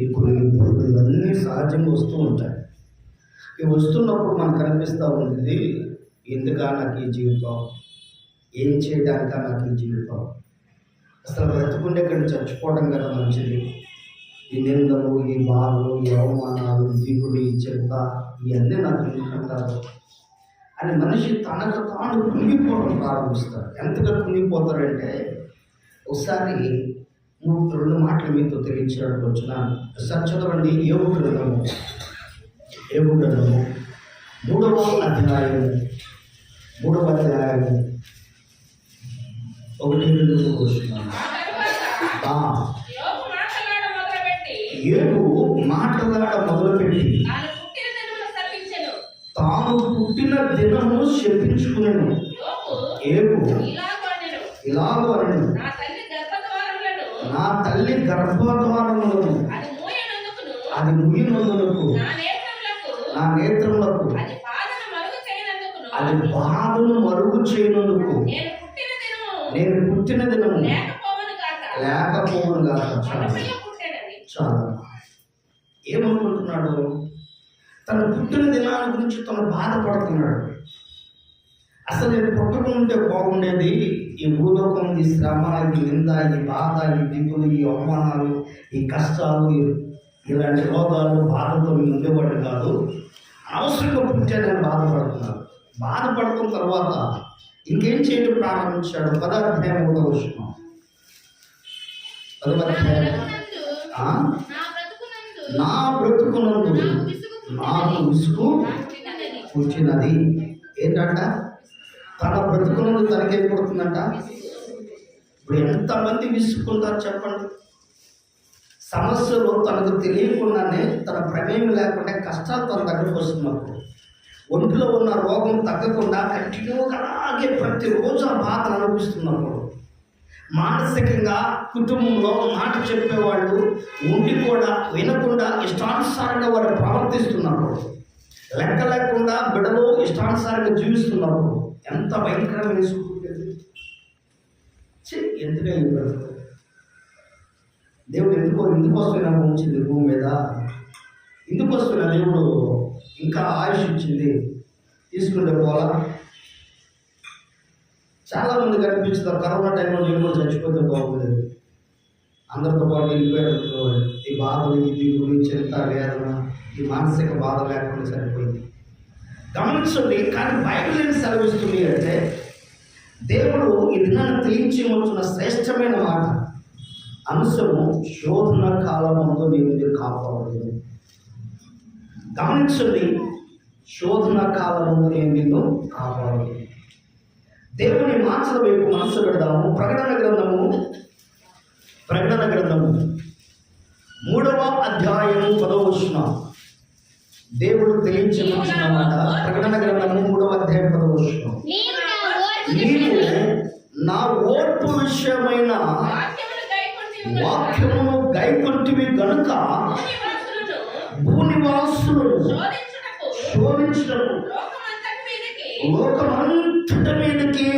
ఇప్పుడు ఇవన్నీ సహజంగా వస్తూ ఉంటాయి. ఇవి వస్తున్నప్పుడు మనకు కనిపిస్తూ ఉంటుంది, ఎందుకా నాకు ఈ జీవితం, ఏం చేయడానికా నాకు ఈ జీవితం, అసలు బ్రతుకుండే ఇక్కడ చచ్చిపోవడం కదా మంచిది, ఈ నిందలు, ఈ బాధలు, ఈ అవమానాలు, దిగులు, ఈ చింత, ఇవన్నీ నాకు ఎందుకంటారు అని మనిషి తనకు తాను కుంగిపోవడం ప్రారంభిస్తాడు. ఎంతగా కుంగిపోతాడంటే, ఒకసారి 2 మాటలు మీతో తెలియచేయడానికి వచ్చినాను. ఒకసారి చదవండి. యోబు గ్రంథము 3వ అధ్యాయం 1-2 వస్తున్నాను. యోబు మాట్లాడ మొదలుపెట్టి తాను పుట్టిన దినము శపించుకునేను. యోబు ఇలాగో అనెను, నా తల్లి గర్భద్వారములను అది ముగినందునకు, నా నేత్రములకు అది బాధను మరుగు చేయనందుకు నేను పుట్టిన దినము లేకపోవును కాక. చాలా ఏమనుకుంటున్నాడు? తన పుట్టిన దినాల గురించి తను బాధపడుతున్నాడు. అసలు నేను పుట్టకుంటే బాగుండేది, ఈ భూలోకం, ఈ శ్రమ, ఈ నింద, ఈ బాధ, ఈ దిగులు, ఈ అవమానాలు, ఈ కష్టాలు, ఇలాంటి రోగాలు, బాధతో ఉండేవాడు కాదు, అవసరంగా పుట్టే నేను బాధపడుతున్నాను. బాధపడుతున్న తర్వాత ఇంకేం చేయడం ప్రారంభించాడు. 10వ అధ్యాయం 3వ వచనం. 10వ అధ్యాయం, నా బ్రతుకునందు నాకు విసుగు పుట్టినది. ఏంటంట? తన బ్రతుకునందు తనకేం పుడుతుందంట? ఇప్పుడు ఎంతమంది విసుక్కుంటారు చెప్పండి? సమస్యలు తనకు తెలియకుండానే, తన ప్రమేయం లేకుండా కష్టాలు తన దగ్గరకు వస్తున్నప్పుడు, ఒంట్లో ఉన్న రోగం తగ్గకుండా కంటిన్యూగా అలాగే ప్రతిరోజు ఆ బాధను అనుభవిస్తున్నప్పుడు, మానసికంగా కుటుంబంలో మాట చెప్పేవాళ్ళు ఉండి కూడా వినకుండా ఇష్టానుసారంగా వారు ప్రవర్తిస్తున్నప్పుడు, లెక్క లేకుండా బిడలో ఇష్టానుసారంగా జీవిస్తున్నప్పుడు ఎంత భయంకరమైన వేసుకుంటుంది. ఎందుకే ఈ బ్రతుకు? దేవుడు ఎందుకోసమైనా ఉంచింది భూమి మీద? ఎందుకోసమైనా దేవుడు ఇంకా ఆయుష్ ఇచ్చింది? తీసుకుంటే పోలా? చాలామంది కనిపిస్తారు, కరోనా టైంలో నేను కూడా చచ్చిపోతే బాగుండేది, అందరితో పాటు వెళ్ళిపోయాడు, ఈ బాధలు, ఈ దిగులు, చింత, వేదన, ఈ మానసిక బాధ లేకుండా సరిపోయింది. గమనించండి. కానీ బైబిల్ ఏం సెలవిస్తుంది అంటే, దేవుడు ఈ దినాన్ని తెలియచేయవలసిన శ్రేష్టమైన మాట అంశము, శోధన కాలమందు నేను కాపాడలేదు. గమనించండి, శోధన కాలమందు నేను నిన్ను కాపాడలేదు. దేవుని మాటల వైపు మనసు పెడదాము. ప్రకటన గ్రంథము 3వ అధ్యాయం 10వ వచనం. దేవుడు తెలియచేయవలసిన మాట. ప్రకటన గ్రంథము 3వ అధ్యాయం 10వ వచనం. నీవు నా ఓర్పు విషయమైన వాక్యమును గైకొంటివి గనుక భూనివాసులను శోధించుటకు లోకమంతటి మీదకి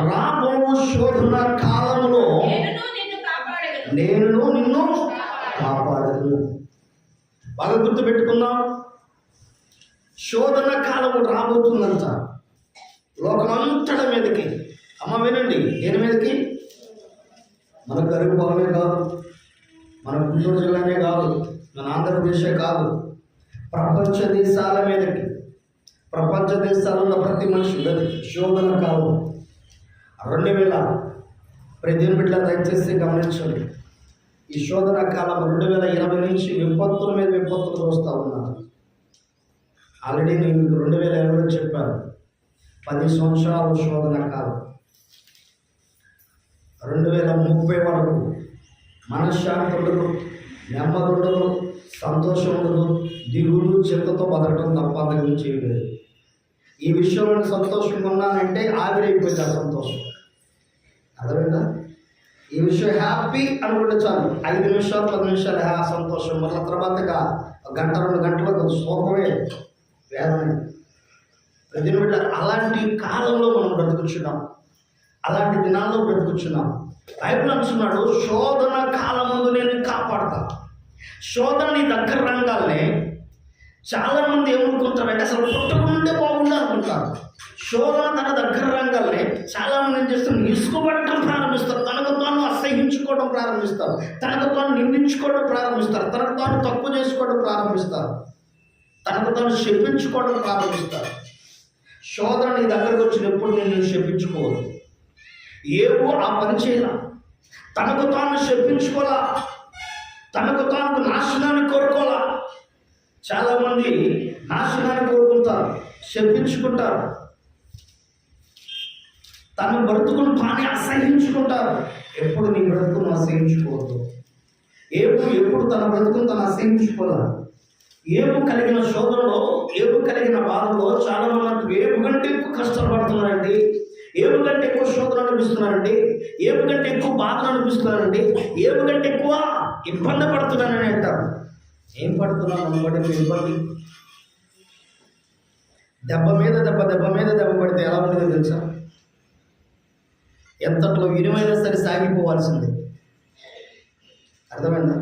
రాబో శోధన కాలంలో నేను నిన్ను కాపాడను. బాగా గుర్తుపెట్టుకుందాం. శోధన కాలము రాబోతుందంట లోకమంతటి మీదకి. అమ్మ వినండి, దేని మీదకి? మన గరుగు పొలమే కాదు, మన గుంటూరు జిల్లానే కాదు, మన ఆంధ్రప్రదేశే కాదు, ప్రపంచ దేశాల మీదకి. ప్రపంచ దేశాలలో ప్రతి మనిషి శోధన కాలం 2000 ప్రతిని బిడ్డ దయచేసి గమనించండి. ఈ శోధన కాలం 2020 నుంచి విపత్తుల మీద విపత్తులు వస్తూ ఉన్నారు. ఆల్రెడీ నేను 2020 చెప్పాను, 10 సంవత్సరాల శోధన కాలం. 2030 వరకు మనశ్శాంతి ఉండదు, నెమ్మది ఉండదు, సంతోషం ఉండదు, దిగులు, చింతతో బతకడం తప్ప అంతకు చేయలేదు. ఈ విషయంలో సంతోషంగా ఉన్నానంటే ఆవిరైపోయింది ఆ సంతోషం. అర్థమైందా? ఈ విషయం హ్యాపీ అనుకుంటే చాలు, 5 నిమిషాలు 10 నిమిషాలు సంతోషం, మళ్ళీ తర్వాతగా 1 2 గంటలకు శోభమే వేదన. ప్రతి బిడ్డ అలాంటి కాలంలో మనం బ్రతుకుచున్నాం, అలాంటి దినాల్లో బ్రతుకుచున్నాం. బైబిల్ అంటున్నాడు, శోధన కాలం ముందు నేను కాపాడతా. శోధన నీ దగ్గర రంగాల్నే చాలా మంది ఏమనుకుంటారంటే అసలు పుట్టకుంటే బాగుంది అనుకుంటారు. శోధన తన దగ్గర రంగాల్నే చాలా మంది ఏం చేస్తారు, ఇసుకుపడటం ప్రారంభిస్తారు, తనకు తాను అసహించుకోవడం ప్రారంభిస్తారు, తనకు తాను నిందించుకోవడం ప్రారంభిస్తారు, తనకు తాను తక్కువ చేసుకోవడం ప్రారంభిస్తారు, తనకు తాను శపించుకోవడం ప్రారంభిస్తారు. శోధన నీ దగ్గరకు వచ్చినప్పుడు నేను శపించుకోవద్దు. ఏవో ఆ పని చేయాల, తనకు తాను శపించుకోవాలా, తనకు తాను నాశనాన్ని కోరుకోవాలా. చాలామంది నాశనాన్ని కోరుకుంటారు, శపించుకుంటారు, తన బ్రతుకును తానే అసహించుకుంటారు. ఎప్పుడు నీ బ్రతుకును అసహించుకోవద్దు. ఎప్పుడు తన బ్రతుకును తను అసహించుకోవాలి. ఏపు కలిగిన శోధనలో, ఏపు కలిగిన బాధలో చాలా మంది ఏపు కంటే ఎక్కువ కష్టాలు పడుతున్నారండి, ఏపు కంటే ఎక్కువ శోధన అనిపిస్తున్నారండి, ఏపు కంటే ఎక్కువ బాధలు అనిపిస్తున్నారండి, ఏపు కంటే ఎక్కువ ఇబ్బంది పడుతున్నానని అంటారు. ఏం పడుతున్నాను అనుకోండి, ఇబ్బంది దెబ్బ మీద దెబ్బ, దెబ్బ మీద దెబ్బ పడితే ఎలా ఉంటుందో తెలుసా? ఎంతట్లో ఇనుమైనా సరే సాగిపోవాల్సిందే. అర్థమైందా?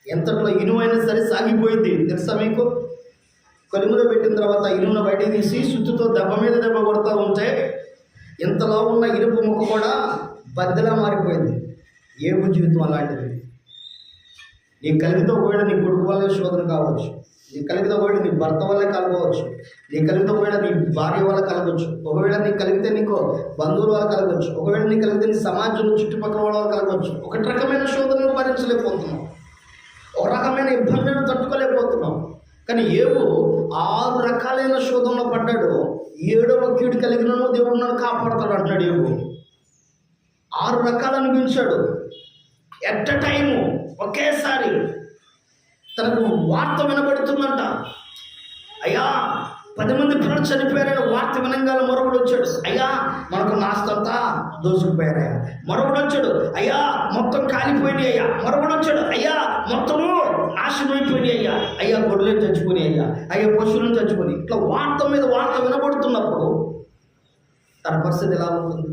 ఎంతట్లో ఇనుమైనా సరే సాగిపోయింది తెలుసా మీకు? కొలిములో పెట్టిన తర్వాత ఇనుమును బయటికి తీసి సుత్తుతో దెబ్బ మీద దెబ్బ కొడుతూ ఉంటే ఎంతలో ఉన్న ఇనుపు ముక్క కూడా బద్దలా మారిపోయింది. ఏపు జీవితం అలాంటిది. నీ కలిగితో కూడా నీ కొడుకు వల్లే శోధన కావచ్చు, నీ కలిగితో కూడా నీ భర్త వల్లే కలగవచ్చు, నీ కలిగితో కూడా నీ భార్య వల్ల కలగవచ్చు, ఒకవేళ నీకు కలిగితే నీకు బంధువుల వల్ల కలగవచ్చు, ఒకవేళ నీకు కలిగితే నీ సమాజంలో చుట్టుపక్కల వాళ్ళ వల్ల కలగవచ్చు. ఒక రకమైన శోధనను భరించలేకపోతున్నాం, ఒక రకమైన ఇబ్బందులను తట్టుకోలేకపోతున్నాం. కానీ ఏవో 6 రకాలైన శోధనలో పడ్డాడు. 7వ కీడు కలిగినను దేవుడు నన్ను కాపాడుతాడు అంటున్నాడు. ఏవో 6 రకాలు అనిపించాడు. ఎట్ ఎ టైము ఒకేసారి తనకు వార్త వినబడుతుందంట. అయ్యా 10 మంది పిల్లలు చనిపోయారని వార్త వినంగానే మరొకడు వచ్చాడు. అయ్యా మనకు నాస్తంతా దోసుకుపోయారయ్యా. మరొకడు వచ్చాడు, అయ్యా మొత్తం కాలిపోయినాయి అయ్యా. మరొకడు వచ్చాడు, అయ్యా మొత్తము నాశనమైపోయినాయి అయ్యా. అయ్యా గొడ్లు చచ్చిపోయినాయి అయ్యా, అయ్యా పశువులను చచ్చిపోయి. ఇట్లా వార్త మీద వార్త వినబడుతున్నప్పుడు తన పరిస్థితి ఎలా ఉంటుంది?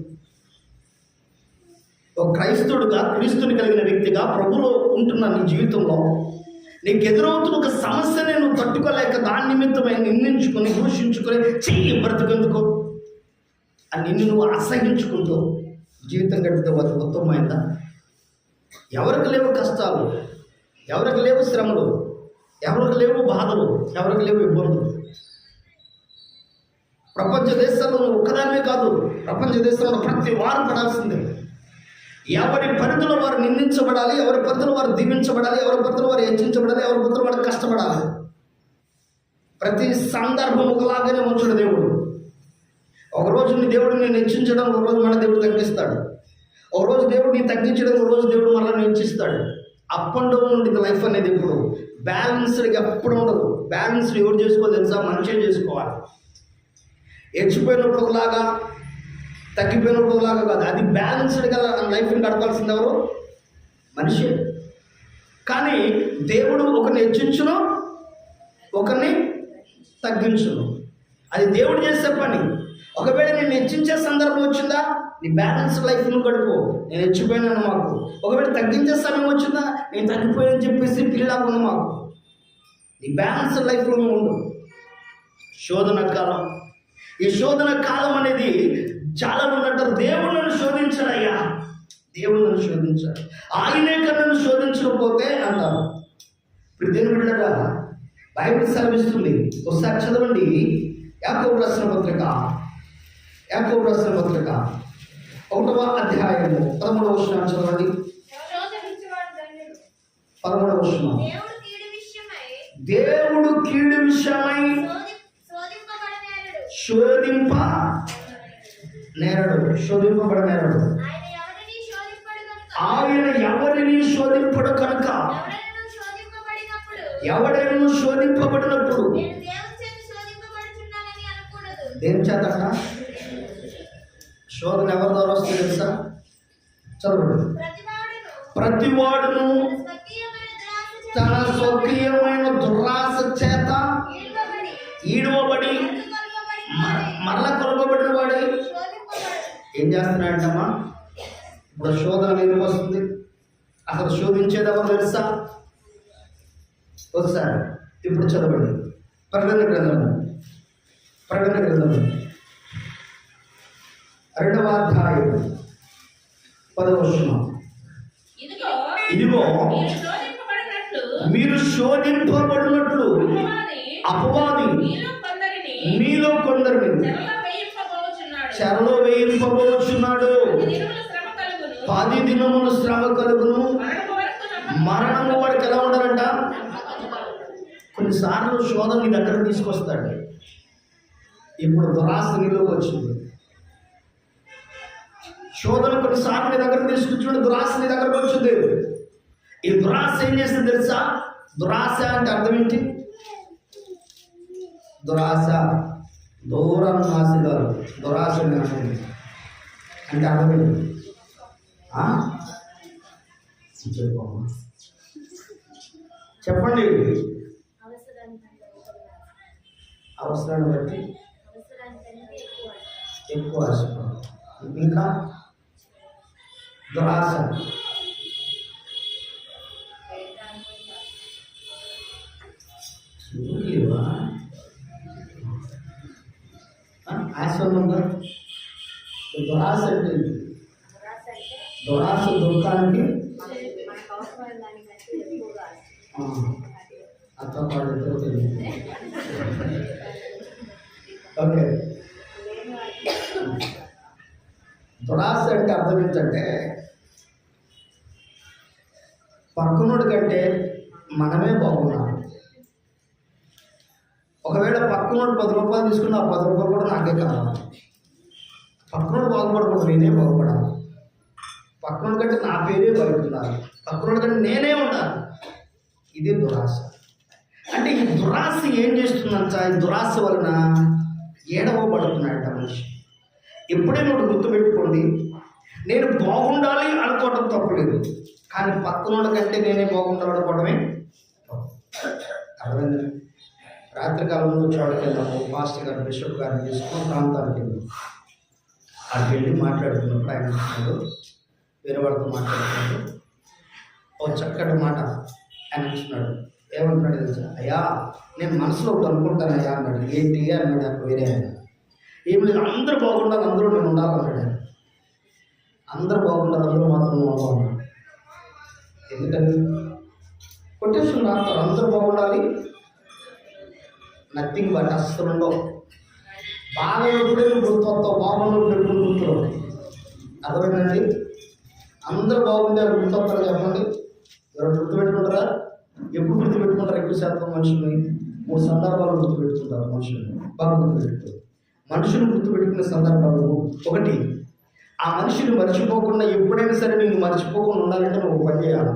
ఒక క్రైస్తవుడుగా, క్రీస్తుని కలిగిన వ్యక్తిగా ప్రభులో ఉంటున్న నీ జీవితంలో నీకు ఎదురవుతున్న ఒక సమస్యని నువ్వు తట్టుకోలేక దాని నిమిత్తమై నిందించుకొని, దూషించుకొని చెయ్యి బ్రతుకెందుకో అని నిన్ను నువ్వు అసహించుకుంటూ జీవితం గడిపితే అది ఉత్తమమైందా? ఎవరికి లేవు కష్టాలు, ఎవరికి లేవు శ్రమలు, ఎవరికి లేవు బాధలు, ఎవరికి లేవు ఇబ్బందులు. ప్రపంచ దేశాల్లో నువ్వు ఒక్కదానివే కాదు, ప్రపంచ దేశంలో ప్రతి వారు పడాల్సిందే. ఎవరి పరిధిలో వారు నిందించబడాలి, ఎవరి పరిధిలో వారు దీవించబడాలి, ఎవరి పరిధిలో వారు హెచ్చించబడాలి, ఎవరి పరిధిలో వారు కష్టపడాలి. ప్రతి సందర్భం ఒకలాగానే ఉంచుడు దేవుడు. ఒకరోజు నీ దేవుడు నేను హెచ్చించడం, ఒకరోజు మన దేవుడు తగ్గిస్తాడు. ఒకరోజు దేవుడిని తగ్గించడం, ఒకరోజు దేవుడు మనల్ని హెచ్చిస్తాడు. అప్ అండ్ డౌన్ ఉండేది లైఫ్ అనేది. ఇప్పుడు బ్యాలెన్స్డ్గా ఎప్పుడు ఉండదు. బ్యాలెన్స్డ్ ఎవరు చేసుకోవాలి తెలుసా? మనిషే చేసుకోవాలి. హెచ్చిపోయినప్పుడు ఒకలాగా, తగ్గిపోయినప్పుడు ఒకలాగా కాదు. అది బ్యాలెన్స్డ్గా లైఫ్ని గడపాల్సింది ఎవరు? మనిషి. కానీ దేవుడు ఒకరిని హెచ్చించును, ఒకరిని తగ్గించును. అది దేవుడు చేసే పని. ఒకవేళ నేను హెచ్చించే సందర్భం వచ్చిందా, నీ బ్యాలెన్స్ లైఫ్ను గడుపు. నేను హెచ్చిపోయినాను మాకు. ఒకవేళ తగ్గించే సమయం వచ్చిందా, నేను తగ్గిపోయానని చెప్పేసి పిల్లలాగా మాకు. నీ బ్యాలెన్స్ లైఫ్లో ఉండు. శోధన కాలం, ఈ శోధన కాలం అనేది చాలా మంది అంటారు, దేవుడు నన్ను శోధించాడయ్యా, దేవుడు నన్ను శోధించాడు, ఆయనే నన్ను శోధించకపోతే అంటారు. ఇప్పుడు దేవుడు బిడ్డగా బైబిల్ సెలవిస్తుంది. ఒకసారి చదవండి. యాకోబు రాసిన పత్రిక 1వ అధ్యాయము 13వ వచనం చదవండి. 13వ వచనం. దేవుడు కీడు విషయమై శోధింపబడనేరడు. ఆయన ఎవరిని శోధింపడు కనుక, ఎవడైనా శోధింపబడినప్పుడు దేని చేత శోధన ఎవరి ద్వారా వస్తుంది తెలుసా? చదవండి. ప్రతివాడును తన స్వకీయమైన దురాశ చేత ఈడవబడి మరల కొలవబడిన వాడే ఏం చేస్తున్నాడంటమ్మా? ఇప్పుడు శోధన ఎందుకు వస్తుంది? అసలు శోధించేది ఎవరు తెలుసా? ఒకసారి ఇప్పుడు చదవండి ప్రకటన గ్రంథము 2వ అధ్యాయం 10వ వచనం. ఇదిగో మీరు శోధింపబడినట్లు అపవాది మీలో కొందరిని చెరలో వేయింపబోచున్నాడు. 10 దినములు శ్రమ కలుగును, మరణము వాడికి ఎలా ఉండాలంట? కొన్నిసార్లు శోధన నీ దగ్గర తీసుకొస్తాడు. ఇప్పుడు దురాశ నీలోకి వచ్చింది. శోధన కొన్నిసార్లు నీ దగ్గర తీసుకొచ్చిన దురాశ నీ దగ్గరకు వచ్చింది. ఈ దురాశ ఏం చేస్తుంది తెలుసా? దురాశ అంటే అర్థం ఏంటి? దురాశ దూరం ఆశగారు దురాశ అంటే అర్థం ఏంటి? చెప్పండి. అవసరాన్ని బట్టి ఎక్కువ ఆశ, ఇంకా దురాశ. లేవా ఆశ ఉందా? దురాశ అంటే దురాశ దుఃఖానికి అర్థపాటు. ఓకే, దురాశ అంటే అర్థం ఏంటంటే పక్కనోడి కంటే మనమే బాగున్నాం. ఒకవేళ పక్కనోడు 10 రూపాయలు తీసుకున్న ఆ 10 రూపాయలు కూడా నాకే కావాలి. పక్కనోడు బాగుపడకూడదు, నేనే బాగుపడాలి. పక్కనోడి కంటే నా పేరే బాగుండాలి, పక్కనోడి కంటే నేనే ఉండాలి. ఇది దురాశ. అంటే ఈ దురాశ ఏం చేస్తుందంట? ఈ దురాశ వలన ఏడవబడుతున్నాడట మనిషి. ఎప్పుడైనా ఒకటి గుర్తుపెట్టుకోండి, నేను బాగుండాలి అనుకోవడం తప్పులేదు, కానీ పక్కనోడి కంటే నేనే బాగుండాలి అనుకోవడమే అర్థమైంది. రాత్రికాలంలో చోటుకి వెళ్దాము, పాస్టర్ గారు బిషప్ గారిని తీసుకుని ప్రాంతానికి వెళ్ళాము. అక్కడికి వెళ్ళి మాట్లాడుతున్నప్పుడు ఆయన వేరే వాళ్ళతో మాట్లాడుతున్నాడు. ఓ చక్కటి మాట ఆయన ఇస్తున్నాడు. ఏమంటున్నాడు తెలుసా? అయ్యా నేను మనసులో ఒకటి అనుకుంటానయ్యా అన్నాడు. ఏంటి అన్నాడు. అక్కడ వేరే ఆయన ఏం లేదు, అందరూ బాగుండాలి, అందరూ నేను ఉండాలన్నాడు ఆయన. అందరూ బాగుండాలి, అందరూ మాత్రం ఉండాలన్నాడు. ఎందుకని కొటేషన్ రాస్తారు, అందరూ బాగుండాలి, నథింగ్ బట్ అస్సలు ఉండవు. బాగా ఎప్పుడైనా గుర్తొస్తావు, బాగున్నప్పుడు ఎప్పుడు గుర్తురావు. అర్థమైందండి? అందరూ బాగుంటారు, గుర్తొస్తారు. చెప్పండి, ఎవరు గుర్తుపెట్టుకుంటారా? ఎప్పుడు గుర్తుపెట్టుకుంటారు? ఎక్కువ శాతం మనుషుల్ని 3 సందర్భాలు గుర్తుపెట్టుకుంటారు. మనుషుల్ని బాగా గుర్తుపెట్టుకుంటారు. మనుషులు గుర్తుపెట్టుకునే సందర్భాలు, ఒకటి, ఆ మనిషిని మర్చిపోకుండా ఎప్పుడైనా సరే నేను మర్చిపోకుండా ఉండాలంటే నువ్వు పని చేయాలి.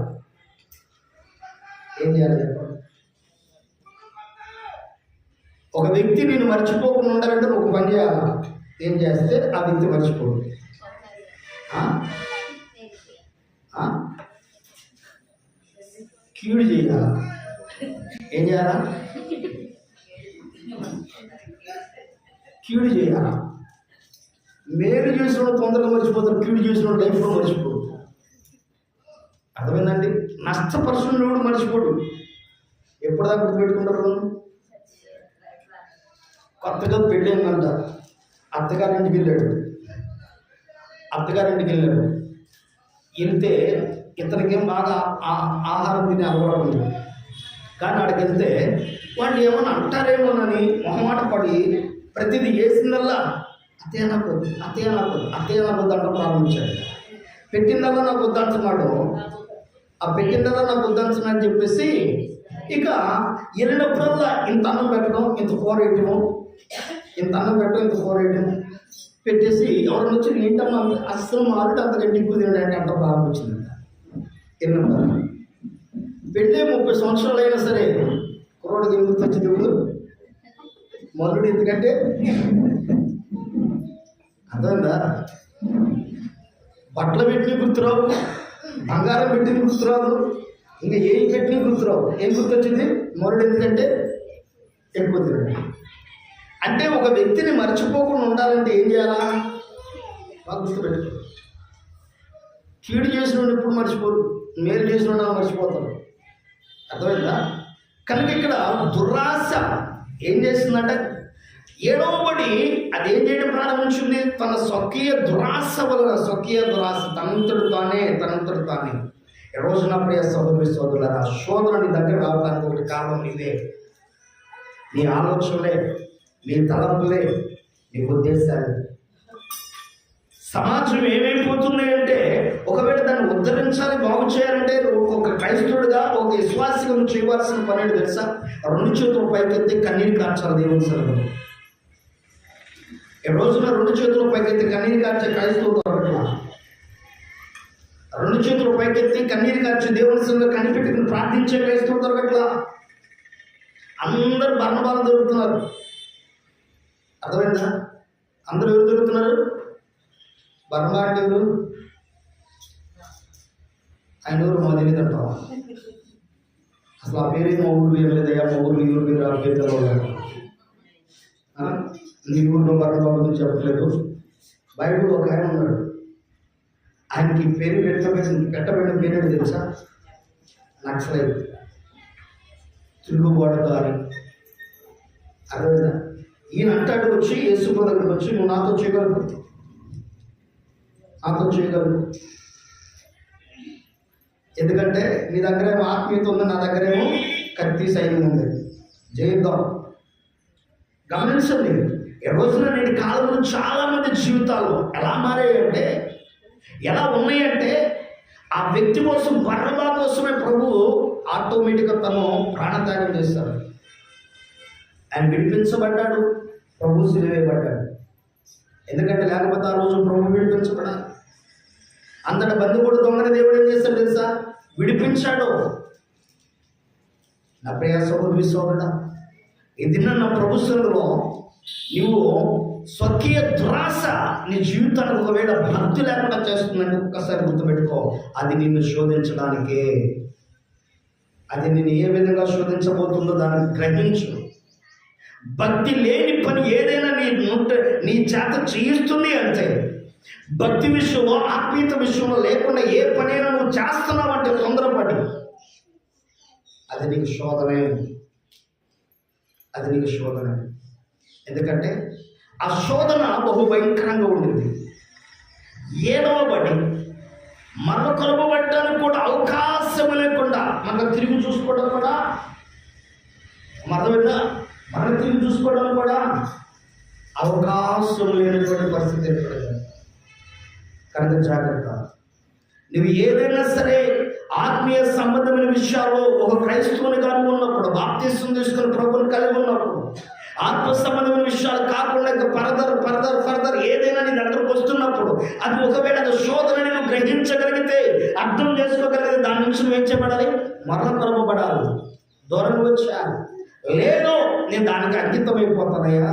ఏం చేయాలి చెప్పండి? ఒక వ్యక్తి నేను మర్చిపోకుండా ఉండాలంటే నువ్వు పని చేయాలి. ఏం చేస్తే ఆ వ్యక్తి మర్చిపోడు? కీడు చేయాలా? ఏం చేయాలా? కీడు చేయాలా? మేలు చేసిన వాడు తొందరగా మర్చిపోతాడు, కీడు చేసిన వాడు లైఫ్లో మర్చిపోడు. అర్థమైందండి? నష్టపరుచుకున్న వాడు మర్చిపోడు. ఎప్పుడుదాకా గుర్తుపెట్టుకుంటారు? కొత్తగా పెళ్ళైందంట, అత్తగారింటికి వెళ్ళాడు. వెళ్తే ఇతనికేం బాగా ఆహారం తినే అలవాటు ఉంది. కానీ అక్కడికి వెళ్తే వాళ్ళు ఏమన్నా అంటారేమోనని మొహమాట పడి ప్రతిదీ వేసిందల్లా అత్తయ్య నాకు అంట ప్రారంభించాడు. పెట్టిందల్లా నాకు వద్దంటున్నాడు. ఆ పెట్టిందల్లా నాకు వద్దంటున్నాడని చెప్పేసి ఇక వెళ్ళినప్పుడల్లా ఇంత అన్నం పెట్టడం, ఇంత కూర వేయటము, ఇంత అన్నం పెట్టడం, ఇంత కూర వేయటం పెట్టేసి ఎవరైనా వచ్చి ఏంటమ్మా అస్సలు మారుడు అంతకంటే ఎక్కువ తినడానికి అంట ప్రారంభించిందంట. తిన్నప్పుడు పెళ్ళే 30 సంవత్సరాలు అయినా సరే కుర్రోడికి ఏం గుర్తొచ్చింది? ఇప్పుడు మొదలు ఎందుకంటే అర్థమైందా? బట్టలు పెట్టిన గుర్తురావు, బంగారం పెట్టిన గుర్తురావు, ఇంకా ఏం పెట్టిన గుర్తురావు. ఏం గుర్తొచ్చింది? మొదలు ఎందుకంటే ఎక్కువ తినండి. అంటే ఒక వ్యక్తిని మర్చిపోకుండా ఉండాలంటే ఏం చేయాలా? బాగా గుర్తుపెట్టుకో. కీడు చేసిన ఎప్పుడు మర్చిపోరు, మేలు చేసిన మర్చిపోతారు. అర్థమైందా? కనుక ఇక్కడ దురాశ ఏం చేస్తుందంటే 7వ బడి అదేం చేయడం ప్రారంభించింది? తన స్వకీయ దురాశ వలన, స్వకీయ దురాశ తనంతడు తానే. ఈ రోజున ప్రియ సహోదరి సోదరులారా, శోధన నీ దగ్గర రావడానికి ఒకటి కారణం నీవే. నీ ఆలోచనలే, నీ తలంపులే, నీ ఉద్దేశాలు. సమాజం ఏమైపోతున్నాయంటే, ఒకవేళ దాన్ని ఉద్ధరించాలి, బాగు చేయాలంటే ఒక క్రైస్తవుడిగా, ఒక విశ్వాసిగా నువ్వు చేయవలసిన పని ఏంటి తెలుసా? 2 చేతులు పైకెత్తి కన్నీరు కార్చాలి దేవుని సన్నిధిలో. ఈ రోజున 2 చేతులు పైకెత్తి కన్నీరు కార్చే క్రైస్తవుడు దొరకట్లా. 2 చేతులు పైకెత్తి కన్నీరు కార్చి దేవుని సన్నిధిలో కనిపెట్టుకుని ప్రార్థించే క్రైస్తవుడు దొరకట్లా. అందరూ బర్ణబాలు దొరుకుతున్నారు. అర్థమైందా? అందరూ ఎవరు దొరుకుతున్నారు? బర్మా అంటే ఎవరు? ఆయన ఎవరు మా తెలియదు అంటావా? అసలు ఆ పేరు మా ఊరు ఏం లేదయ్యా, మా ఊరు ఈ ఊరు పేరు ఆ పేరు తెలవలేదు. నీ ఊరిలో బర్మా గురించి చెప్పలేదు. బైబిల్ ఒక ఆయన ఉన్నాడు, ఆయనకి పేరు పెట్టబడిన పేరు తెలుసా? నక్సలైట్, తిరుగుబాటుదారి. అర్థమైందా? ఈయన అంటాడు వచ్చి యేసు దగ్గరికి వచ్చి, నువ్వు నాతో చేయగలరు, ఎందుకంటే నీ దగ్గరేమో ఆత్మీయత ఉంది, నా దగ్గరేమో కత్తి సైన్యం ఉంది, జయిద్దాం. గమనించండి, ఈ రోజున నేటి కాలంలో చాలామంది జీవితాలు ఎలా మారాయంటే, ఎలా ఉన్నాయంటే, ఆ వ్యక్తి కోసం, బర్నబా కోసమే ప్రభువు ఆటోమేటిక్గా తను ప్రాణత్యాగం చేస్తాడు. ఆయన విడిపించబడ్డాడు, ప్రభు సిలువేయబడ్డాడు. ఎందుకంటే లేకపోతే ఆ రోజు ప్రభు విడిపించబడాలి. అంతటి బంధువుడు దొంగని దేవుడు ఏం చేస్తాడు తెలుసా? విడిపించాడు. నా ప్రియ సహోదరి సోదరుడా, ఇది నా ప్రభు సన్నిధిలో నువ్వు స్వకీయ దురాశ నీ జీవితానికి ఒకవేళ భక్తి లేకుండా చేస్తుందంటే ఒక్కసారి గుర్తుపెట్టుకో, అది నిన్ను శోధించడానికే. అది నిన్ను ఏ విధంగా శోధించబోతుందో దాన్ని గ్రహించు. భక్తి లేని పని ఏదైనా నీ చేత చేయిస్తుంది అంటే, భక్తి విషయంలో, ఆత్మీయత విషయంలో లేకుండా ఏ పనైనా నువ్వు చేస్తున్నావంటే తొందరపడి, అది నీకు శోధనే. ఎందుకంటే ఆ శోధన బహు భయంకరంగా ఉండింది. 7వ బడి మరణ కొలబడడానికి కూడా అవకాశం లేకుండా, మనం తిరిగి చూసుకోవడం కూడా, మనం తిరిగి చూసుకోవడం కూడా అవకాశం లేనటువంటి పరిస్థితి ఏర్పడింది. కనుక జాగ్రత్త. నువ్వు ఏదైనా సరే ఆత్మీయ సంబంధమైన విషయాల్లో ఒక క్రైస్తవునిగా ఉన్నప్పుడు, బాప్తిస్మం తీసుకుని ప్రభువుని కలిగి ఉన్నప్పుడు, ఆత్మ సంబంధమైన విషయాలు కాకుండా ఇంకా ఫర్దర్ ఏదైనా నీ దగ్గరకు వస్తున్నప్పుడు, అది ఒకవేళ అది శోధనని నువ్వు గ్రహించగలిగితే, అర్థం చేసుకోగలిగితే, దాని నుంచి నువ్వు ఏం చేయబడాలి? మరణ కొలబడాలి, దూరంగా వచ్చాను. లేదు నేను దానికి అంకితం అయిపోతానయ్యా,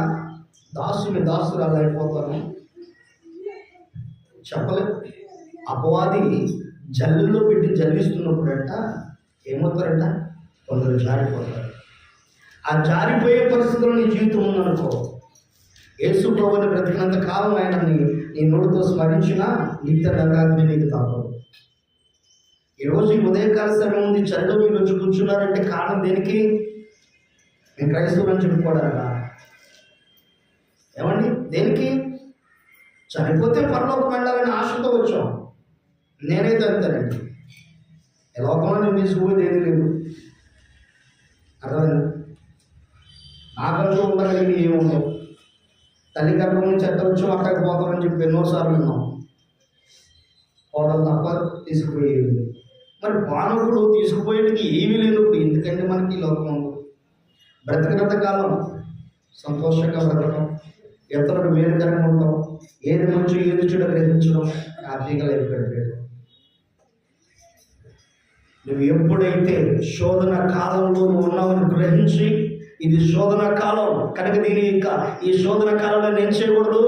దాసురాలు అయిపోతాను చెప్పలేదు. అపవాది జల్లులో పెట్టి జల్లిస్తున్నప్పుడంట ఏమవుతారంట? కొందరు జారిపోతారు. ఆ జారిపోయే పరిస్థితుల్లో నీ జీవితం ఉందనుకో, యేసు ప్రభువుని బ్రతికినంత కాలం ఆయన నీ నోటితో స్మరించినా నిత్య నరకాగ్ని నీకు తప్పదు. ఈరోజు ఈ ఉదయకాల సమయం ఉంది, చలిలో మీరు వచ్చి కూర్చున్నారంటే కారణం దేనికి? నేను క్రైస్తవులని చెప్పుకోవడానికా? ఏమండి, దేనికి? చనిపోతే పరలోకం వెళ్ళాలని ఆశతో వచ్చాం. నేనైతే అంతేనండి, లోకంలో నేను తీసుకుపోయేది ఏమీ లేదు. అర్థమైంది? నాకంటూ ఉండగలిగి ఏముండవు. తల్లి గర్భం నుంచి ఎంత వచ్చాం అక్కడికి పోతామని చెప్పి ఎన్నోసార్లు విన్నాం. పోవడం తప్ప తీసుకుపోయేది. మరి మానవుడు తీసుకుపోయేటికి ఏమీ లేదు. ఎందుకంటే మనకి లోకం బ్రతికినంత కాలం సంతోషంగా బ్రతకడం, ఇతరులకు మేలుకరంగా ఉండటం, ఏది మంచి ఏది చెడు గ్రహించడం, హ్యాపీగా లైఫ్ గడిపేయడం. నువ్వు ఎప్పుడైతే శోధన కాలంలో నువ్వు ఉన్నావని గ్రహించి, ఇది శోధన కాలం కనుక ఈ శోధన కాలంలో నేను చేయకూడదు,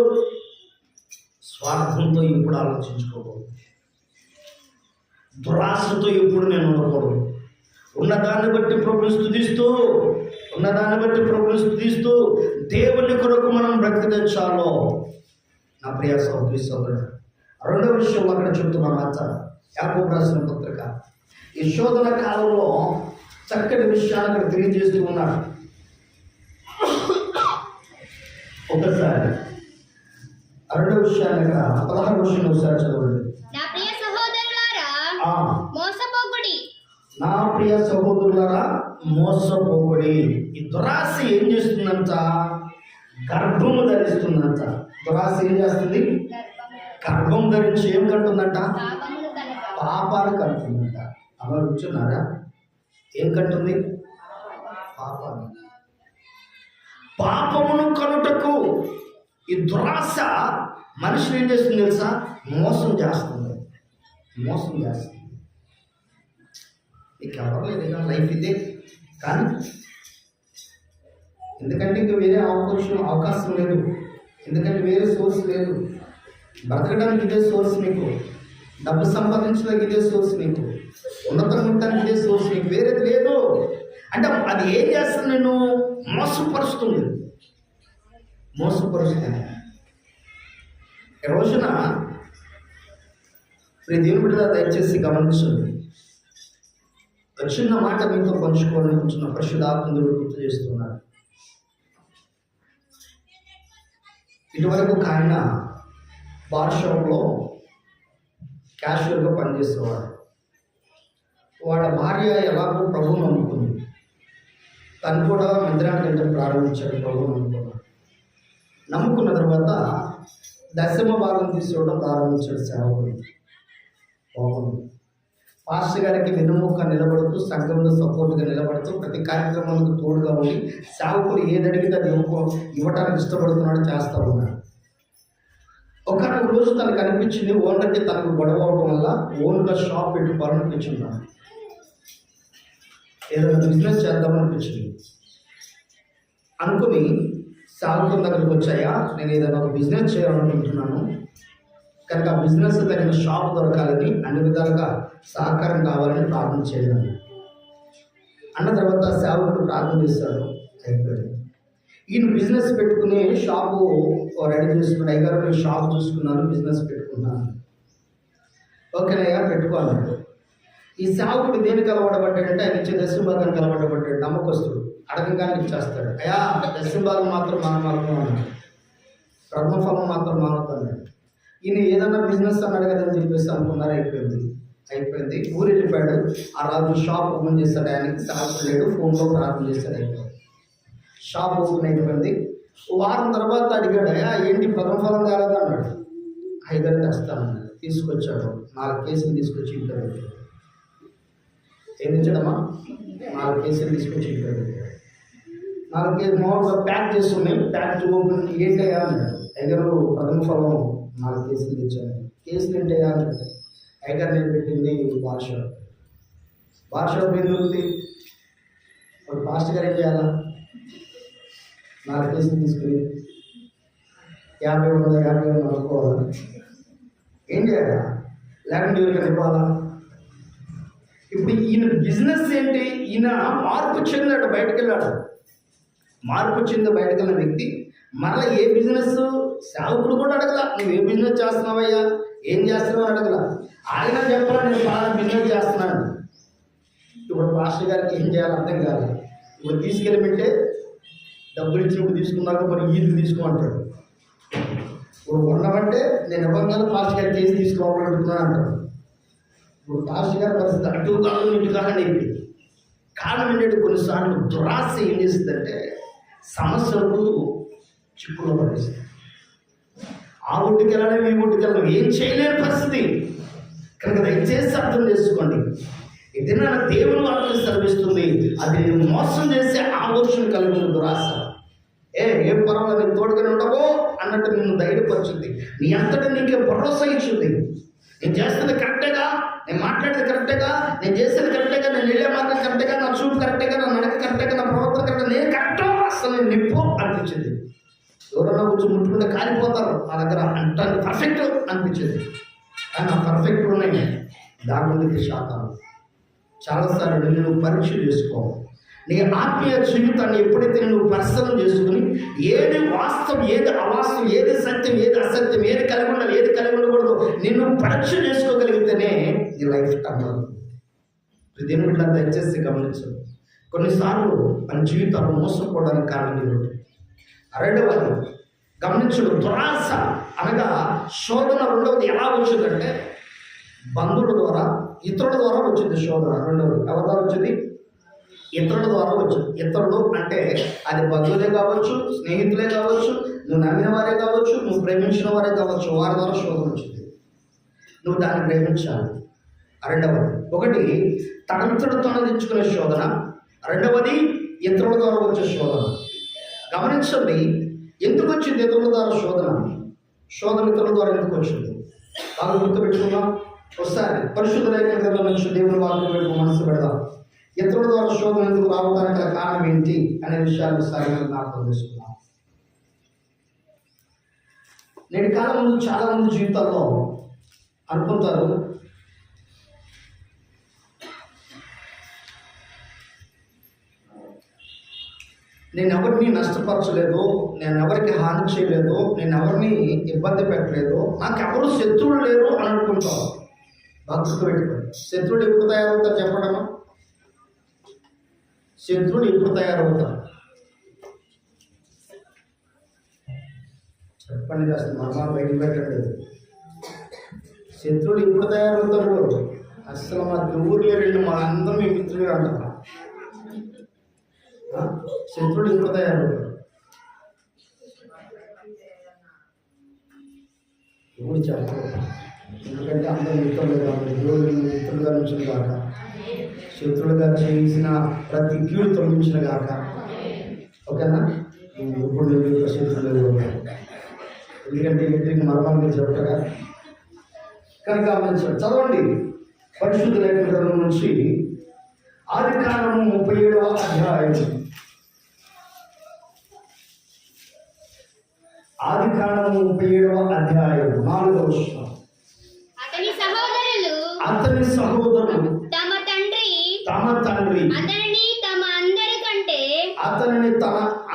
స్వార్థంతో ఇప్పుడు ఆలోచించుకోకూడదు, దురాశతో ఇప్పుడు నేను ఉండకూడదు. ఉన్నదాన్ని బట్టి ప్రభుని స్తుతిస్తూ దేవుని కొరకు మనం బ్రతికి తెచ్చాలో. నా ప్రియ సహోదరి సోదరుడు, రెండవ విషయం అక్కడ చెప్తున్నా మాట, యాకోబు రాసిన పత్రిక. ఈ శోధన కాలంలో చక్కటి విషయాన్ని అక్కడ తెలియజేస్తూ ఉన్నాడు. ఒకసారి రెండో విషయాన్ని 16 విషయం ఒకసారి చదవండి. నా ప్రియ సహోదరులారా మోసపోకుడి. ఈ దురాశ ఏం చేస్తుందంట? గర్భము ధరిస్తుందంట. దురాశ ఏం చేస్తుంది? గర్భం ధరించి ఏం కంటుందంట? పాపాలు కంటుందంట. అలా కూర్చున్నారా? ఏం కంటుంది? పాపాలు. పాపమును కనుటకు ఈ దురాశ మనిషిని ఏం చేస్తుంది తెలుసా? మోసం చేస్తుంది. నీకు ఎవరు లేదు, లైఫ్ ఇదే. కానీ ఎందుకంటే ఇంక వేరే అవకాశం లేదు, ఎందుకంటే వేరే సోర్స్ లేదు. బ్రతకడానికి ఇదే సోర్స్ మీకు, డబ్బు సంపాదించడానికి ఇదే సోర్స్ మీకు, ఉన్నతంగా ఉండడానికి ఇదే సోర్స్ మీకు, వేరేది లేదు. అంటే అది ఏం చేస్తుంది? నేను మోసపరుస్తుంది. ఈ రోజున దేవుని బిడ్డ దయచేసి గమనించండి. ఒక చిన్న మాట మీతో పంచుకోవాలని కొంచెం పరిశుద్ధాత్మను గుర్తు చేస్తున్నాడు. ఇటువరకు ఒక ఆయన బార్ షాప్లో క్యాషియర్గా పనిచేసేవాడు. వాళ్ళ భార్య ఎలాగో ప్రభువును నమ్ముకుంది. తను కూడా మందిరానికి వెళ్ళడం ప్రారంభించాడు. ప్రభువును నమ్ముకున్న తర్వాత దశమ భాగం తీసుకోవడం ప్రారంభించాడు. సేవకుడు బాగుంది. పాస్టర్ గారికి వెన్నుముక్క నిలబడుతూ, సంఘంలో సపోర్ట్గా నిలబడుతూ, ప్రతి కార్యక్రమాలకు తోడుగా ఉండి, సేవకుడు ఏదడిగితే అది ఇవ్వడానికి ఇష్టపడుతున్నాడు, చేస్తూ ఉన్నాడు. ఒక రోజు తనకు అనిపించింది, ఓనర్కి తనకు గొడవ అవడం వల్ల ఓన్గా షాప్ పెట్టుకోవాలనిపించున్నాడు. ఏదైనా బిజినెస్ చేద్దామనిపించింది. అనుకుని సేవకుల దగ్గరికి వచ్చాయా, నేను ఏదైనా ఒక బిజినెస్ చేయాలనుకుంటున్నాను, కనుక ఆ బిజినెస్ తగిన షాప్ దొరకాలని, అన్ని విధాలుగా సహకారం కావాలని ప్రార్థన చేయాలి అన్న తర్వాత సేవకుడు ప్రార్థన చేశాడు. అయిపోయింది. ఈయన బిజినెస్ పెట్టుకుని షాపు రెడీ చేసుకుని, అయ్యగారు నేను షాప్ చూసుకున్నాను, బిజినెస్ పెట్టుకున్నాను. ఓకేనయ్యా పెట్టుకోవాలన్నాడు. ఈ సేవకుడు దేనికి అలవాటపడ్డాడంటే, ఆయన ఇచ్చే దశంభాగానికి అలవాటపడ్డాడు. నమ్మకస్తుడు, అడగంగానే ఇచ్చేస్తాడు. అయ్యా దశంభాగం మాత్రం మానమాలను అన్నాడు, కర్మఫలం మాత్రం మానదు అన్నాడు. ఈయన ఏదన్నా బిజినెస్ అన్నాడు కదని చెప్పేసి అనుకున్నారు. అయిపోయింది. ఊరు వెళ్ళిపోయాడు. ఆ రాజు షాప్ ఓపెన్ చేశాడు. ఆయనకి సేవకుడు లేడు, ఫోన్లో ప్రార్థన చేశాడు. అయిపోయింది. షాప్ ఓపెన్ అయిపోయింది. వారం తర్వాత అడిగాడు, అయ్యా ఏంటి ప్రథమఫలం కాలేదు అన్నాడు. ఐదారు తెస్తానన్నాడు. తీసుకొచ్చాడు. 4 కేసులు తీసుకొచ్చి ఇంట్లో పెట్టాడు. ఏం తెచ్చాడమ్మా? 4 కేసులు తీసుకొచ్చి ఇంట్లో పెట్టాడు. 4 కేసులు మామూలుగా ప్యాక్ చేస్తున్నాయి. ప్యాక్ ఓపెన్ ఏంటయ్యా అన్నాడు. ఐదారు ప్రథమఫలం 4 కేసులు తెచ్చాను. కేసులు ఏంటయ్యా అన్నాడు. ఐదారు నేను పెట్టింది బార్ షాప్ ఎందుకు? ఇప్పుడు పాస్టర్ గారు ఏం చేయాలా? 4 కేసులు తీసుకుని 50 అనుకోవాలా? ఏం చేయాలా? లేకుండా ఎవరికైనా ఇవ్వాలా? ఇప్పుడు ఈయన బిజినెస్ ఏంటి? ఈయన మార్పు చెందాడు, బయటకు వెళ్ళాడు. మార్పు చెంది బయటకు వెళ్ళిన వ్యక్తి మరలా ఏ బిజినెస్ సేవకుడు కూడా అడగల, నువ్వు ఏ బిజినెస్ చేస్తున్నావయ్యా, ఏం చేస్తున్నావు అడగల. ఆయన చెప్పాలా, నేను బాగా బిజినెస్ చేస్తున్నాను. ఇప్పుడు పాస్టర్ గారికి ఏం చేయాలో అర్థం కాదు. ఇప్పుడు తీసుకెళ్ళమంటే డబ్బులు ఇచ్చినప్పుడు తీసుకున్నాక మరి ఈదుకు తీసుకోమంటాడు. ఇప్పుడు ఉండమంటే నేను ఇవ్వగల పాస్టర్ గారి కేసు తీసుకోవాలనుకుంటున్నాను అంటాడు. ఇప్పుడు పాస్టర్ గారి పరిస్థితి అటు కాదు ఇటు కాదని అయిపోయింది. కారణం ఏంటంటే కొన్నిసార్లు దురాశ ఏం చేస్తుందంటే సమస్యలకు చిక్కులో పడేస్తుంది. ఆ ఒడ్డుకి వెళ్ళడం, ఈ ఒడ్డుకి వెళ్ళడం, ఏం చేయలేని పరిస్థితి. కనుక దయచేసి అర్థం చేసుకోండి, ఏదైనా దేవుని వాక్యం శ్రమిస్తుంది, అది మోసం చేసే ఆలోచన కలిగిన దురాశ. ఏం పర్వాలేదు, నేను తోడుగానే ఉండవో అన్నట్టు నిన్ను ధైర్యపరుచుద్ది. నీ అంతటా నీకే భరోసా ఇచ్చుద్ది. నేను చేస్తుంది కరెక్టేగా, నేను మాట్లాడేది కరెక్టేగా, నేను చేసేది కరెక్టేగా, నేను వెళ్ళే మార్గం కరెక్టేగా, నా చూపు కరెక్టేగా, నా నడక కరెక్టేగా, నా ప్రవర్తన కరెక్ట్గా, నేను కరెక్టో అసలు నేను నిప్పు అనిపించింది. ఎవరన్నా కొంచెం ముట్టుకుంటే కాలిపోతారు, నా దగ్గర అంటే పర్ఫెక్ట్ అనిపించేది. కానీ ఆ పర్ఫెక్ట్ ఉన్నాయి దాని శాతం. చాలాసార్లు నువ్వు పరీక్ష చేసుకో. నీ ఆత్మీయ జీవితాన్ని ఎప్పుడైతే నువ్వు పరిశీలన చేసుకుని ఏది వాస్తవం, ఏది అవాస్తవం, ఏది సత్యం, ఏది అసత్యం, ఏది కలిగి ఉండాలి, ఏది కలిగి ఉండకూడదు నిన్ను పరీక్ష చేసుకోగలిగితేనే నీ లైఫ్ టర్న్ అవుతుంది. దేవుని బిడ్డలు దయచేసి గమనించు. కొన్నిసార్లు మన జీవితాలు మోసపోవడానికి కారణం ఏమిటి? రెండవది గమనించడం, దురాశ అనగా శోధన. రెండవది ఎలా వచ్చిందంటే బంధువుల ద్వారా, ఇతరుల ద్వారా వచ్చింది శోధన. రెండవది ఎవరి ద్వారా వచ్చింది? ఇతరుల ద్వారా వచ్చింది. ఇతరులు అంటే అది బంధువులే కావచ్చు, స్నేహితులే కావచ్చు, నువ్వు నమ్మిన వారే కావచ్చు, నువ్వు ప్రేమించిన వారే కావచ్చు, వారి ద్వారా శోధన వచ్చింది. నువ్వు దాన్ని ప్రేమించాలి. రెండవది, ఒకటి తనంతట తాను తెచ్చుకునే శోధన, రెండవది ఇతరుల ద్వారా వచ్చే శోధన. గమనించండి, ఎందుకు వచ్చింది ఇతరుల ద్వారా శోధన? శోధన ఇతరుల ద్వారా ఎందుకు వచ్చింది? బాగా గుర్తుపెట్టుకున్నాం. ఒకసారి పరిశుద్ధ లేఖన గ్రంథం నుంచి దేవుని వాక్యం వైపు మనసు పెడదాం. ఇతరుల ద్వారా శోధన ఎందుకు రావడానికి గల కారణం ఏంటి అనే విషయాన్ని సరిగా జ్ఞాపకం చేసుకున్నాం. నేటి కాలం ముందు చాలా మంది జీవితాల్లో అనుకుంటారు, నేను ఎవరిని నష్టపరచలేదు, నేను ఎవరికి హాని చేయలేదు, నేను ఎవరిని ఇబ్బంది పెట్టలేదు, నాకు ఎవరు శత్రువులు లేరు అని అనుకుంటాం. భక్తులు పెట్టుకోండి. శత్రువులు ఎప్పుడు తయారవుతారు చెప్పడమా? శత్రువులు ఎప్పుడు తయారవుతారు చెప్పండి, కాస్త మర్మాలు బయట పెట్టండి. శత్రువులు ఎప్పుడు తయారవుతారు? అసలు మా ఊరిలో రెండు మా అందరం మీ మిత్రులు అంటారు. శత్రువులు ఎప్పుడు తయారవుతారు? ఇప్పుడు చెప్పాలి, ఎందుకంటే అందరూ మిత్రులు కాదు. దేవుడు మిత్రులుగా నుంచి కాక, శత్రువులుగా చేసిన ప్రతి కీడు తొలగించిన కాక. ఓకేనా? ఇప్పుడు నేను శత్రువులు ఎందుకంటే ఇంటికి మరమాన్ని చెప్పగా కనుక చదవండి పరిశుద్ధ లేఖన గ్రంథం నుంచి ఆదికాండము 37వ అధ్యాయం. ఆదికాండము 37వ అధ్యాయం 4వ వచనం. అతని సహోదరులు తమ తండ్రి అతనిని తన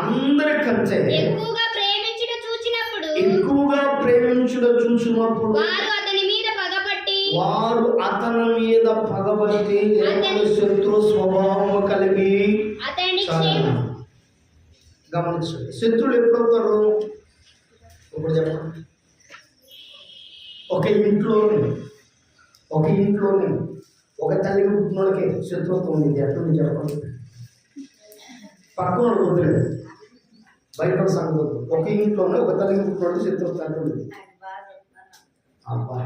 అందరికంటే ఎక్కువగా ప్రేమించుట చూసినప్పుడు వారు అతని మీద పగబట్టి శత్రు స్వభావం కలిగి. గమనించండి, శత్రువులు ఎప్పుడవుతారు? ఇప్పుడు చెప్పండి. ఒక ఇంట్లోనే ఒక తల్లి పుట్టినోళ్ళకి శత్రుత్వం ఉంది. ఎట్లుంది చెప్పండి? పక్కన వదిలేదు, బయట సంగతి. ఒక ఇంట్లోనే ఒక తల్లి పుట్టినోళ్ళకి శత్రుత్వం అంటుంది. అబ్బా,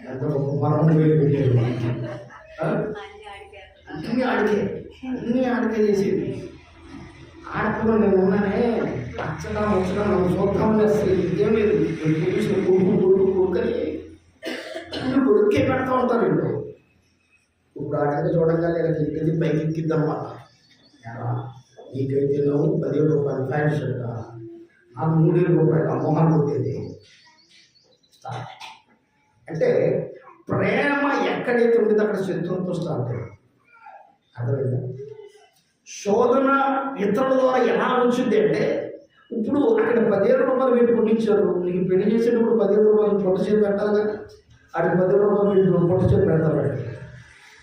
ఎంత ఒక మరణం పెట్టేది. అన్నీ ఆడికే చేసేది. ఆడపిల్ల నేను ఉన్నానే పచ్చగా ముచ్చగా మనం చూద్దామని అసలు ఇదేం లేదు. కొడుకని కొడుకే పెడతా ఉంటారు ఇంట్లో. ఇప్పుడు ఆటగా చూడగానే ఎక్కింది పైకి ఎక్కిద్దన్నమాట. నీకైతే నువ్వు 10 రూపాయలు ప్యాంట్ షర్ట్, నాకు 3 రూపాయలు మొహం కొట్టేది. అంటే ప్రేమ ఎక్కడైతే ఉండేది అక్కడ శత్రువుతో స్టార్ట్ అయ్యింది. అర్థమైందా? శోధన ఇతరుల ద్వారా ఎలా వచ్చింది అంటే, ఇప్పుడు అక్కడ 10,000 రూపాయలు వీళ్ళు కొట్టించారు. నీకు పెళ్లి చేసేటప్పుడు 10,000 రూపాయలు పొట్ట చేతి పెట్టాలి కదా. అక్కడ 10,000 రూపాయలు వీళ్ళు పొట్ట చేతి పెడతారు.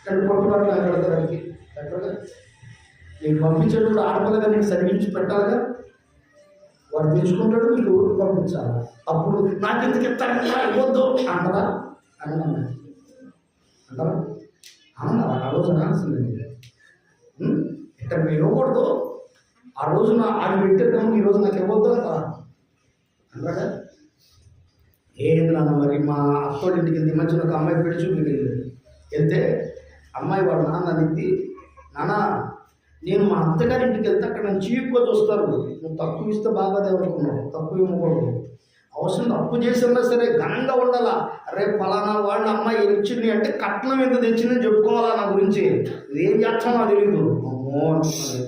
కానీ పొట్టుబాటు నాకు పెడతారు. అడిగి పెట్టాలి. నీకు పంపించేటప్పుడు ఆడపిల్లగా నీకు సరిగించి పెట్టాలిగా. వాడు తెచ్చుకుంటాడు, నీకు ఊరికి పంపించాలి. అప్పుడు నాకు ఎందుకు ఇస్తాను ఇవ్వద్దు అంటారా? అన్నారా? అన్నారా? ఆ రోజు అనాల్సింది. ఇక్కడ మీరు ఇవ్వకూడదు. ఆ రోజున ఆడు పెట్టేద్దాము, ఈ రోజు నాకు ఇవ్వద్దు అంటారా? అంటారా? ఏంటన్నా మరి మా అత్తోడి ఇంటికి వెళ్తే ఈ మధ్యన ఒక అమ్మాయి పెట్టి చూపించింది. వెళ్తే అమ్మాయి వాడు నాన్న అనిద్ది, నాన్న నేను మా అత్తగారి ఇంటికి వెళ్తే అక్కడ నన్ను చీప్గా చూస్తారు. నువ్వు తక్కువ ఇస్తే బాగాదే అనుకున్నావు, తక్కువ ఇవ్వకూడదు. అవసరం తప్పు చేసినా సరే ఘనంగా ఉండాలా. రేపు ఫలానా వాళ్ళ అమ్మాయి ఇచ్చింది అంటే కట్నం ఎంత తెచ్చిందని చెప్పుకోవాలా నా గురించి. ఏం చేస్తానో తెలియదు. అమ్మో అనుకున్నాను.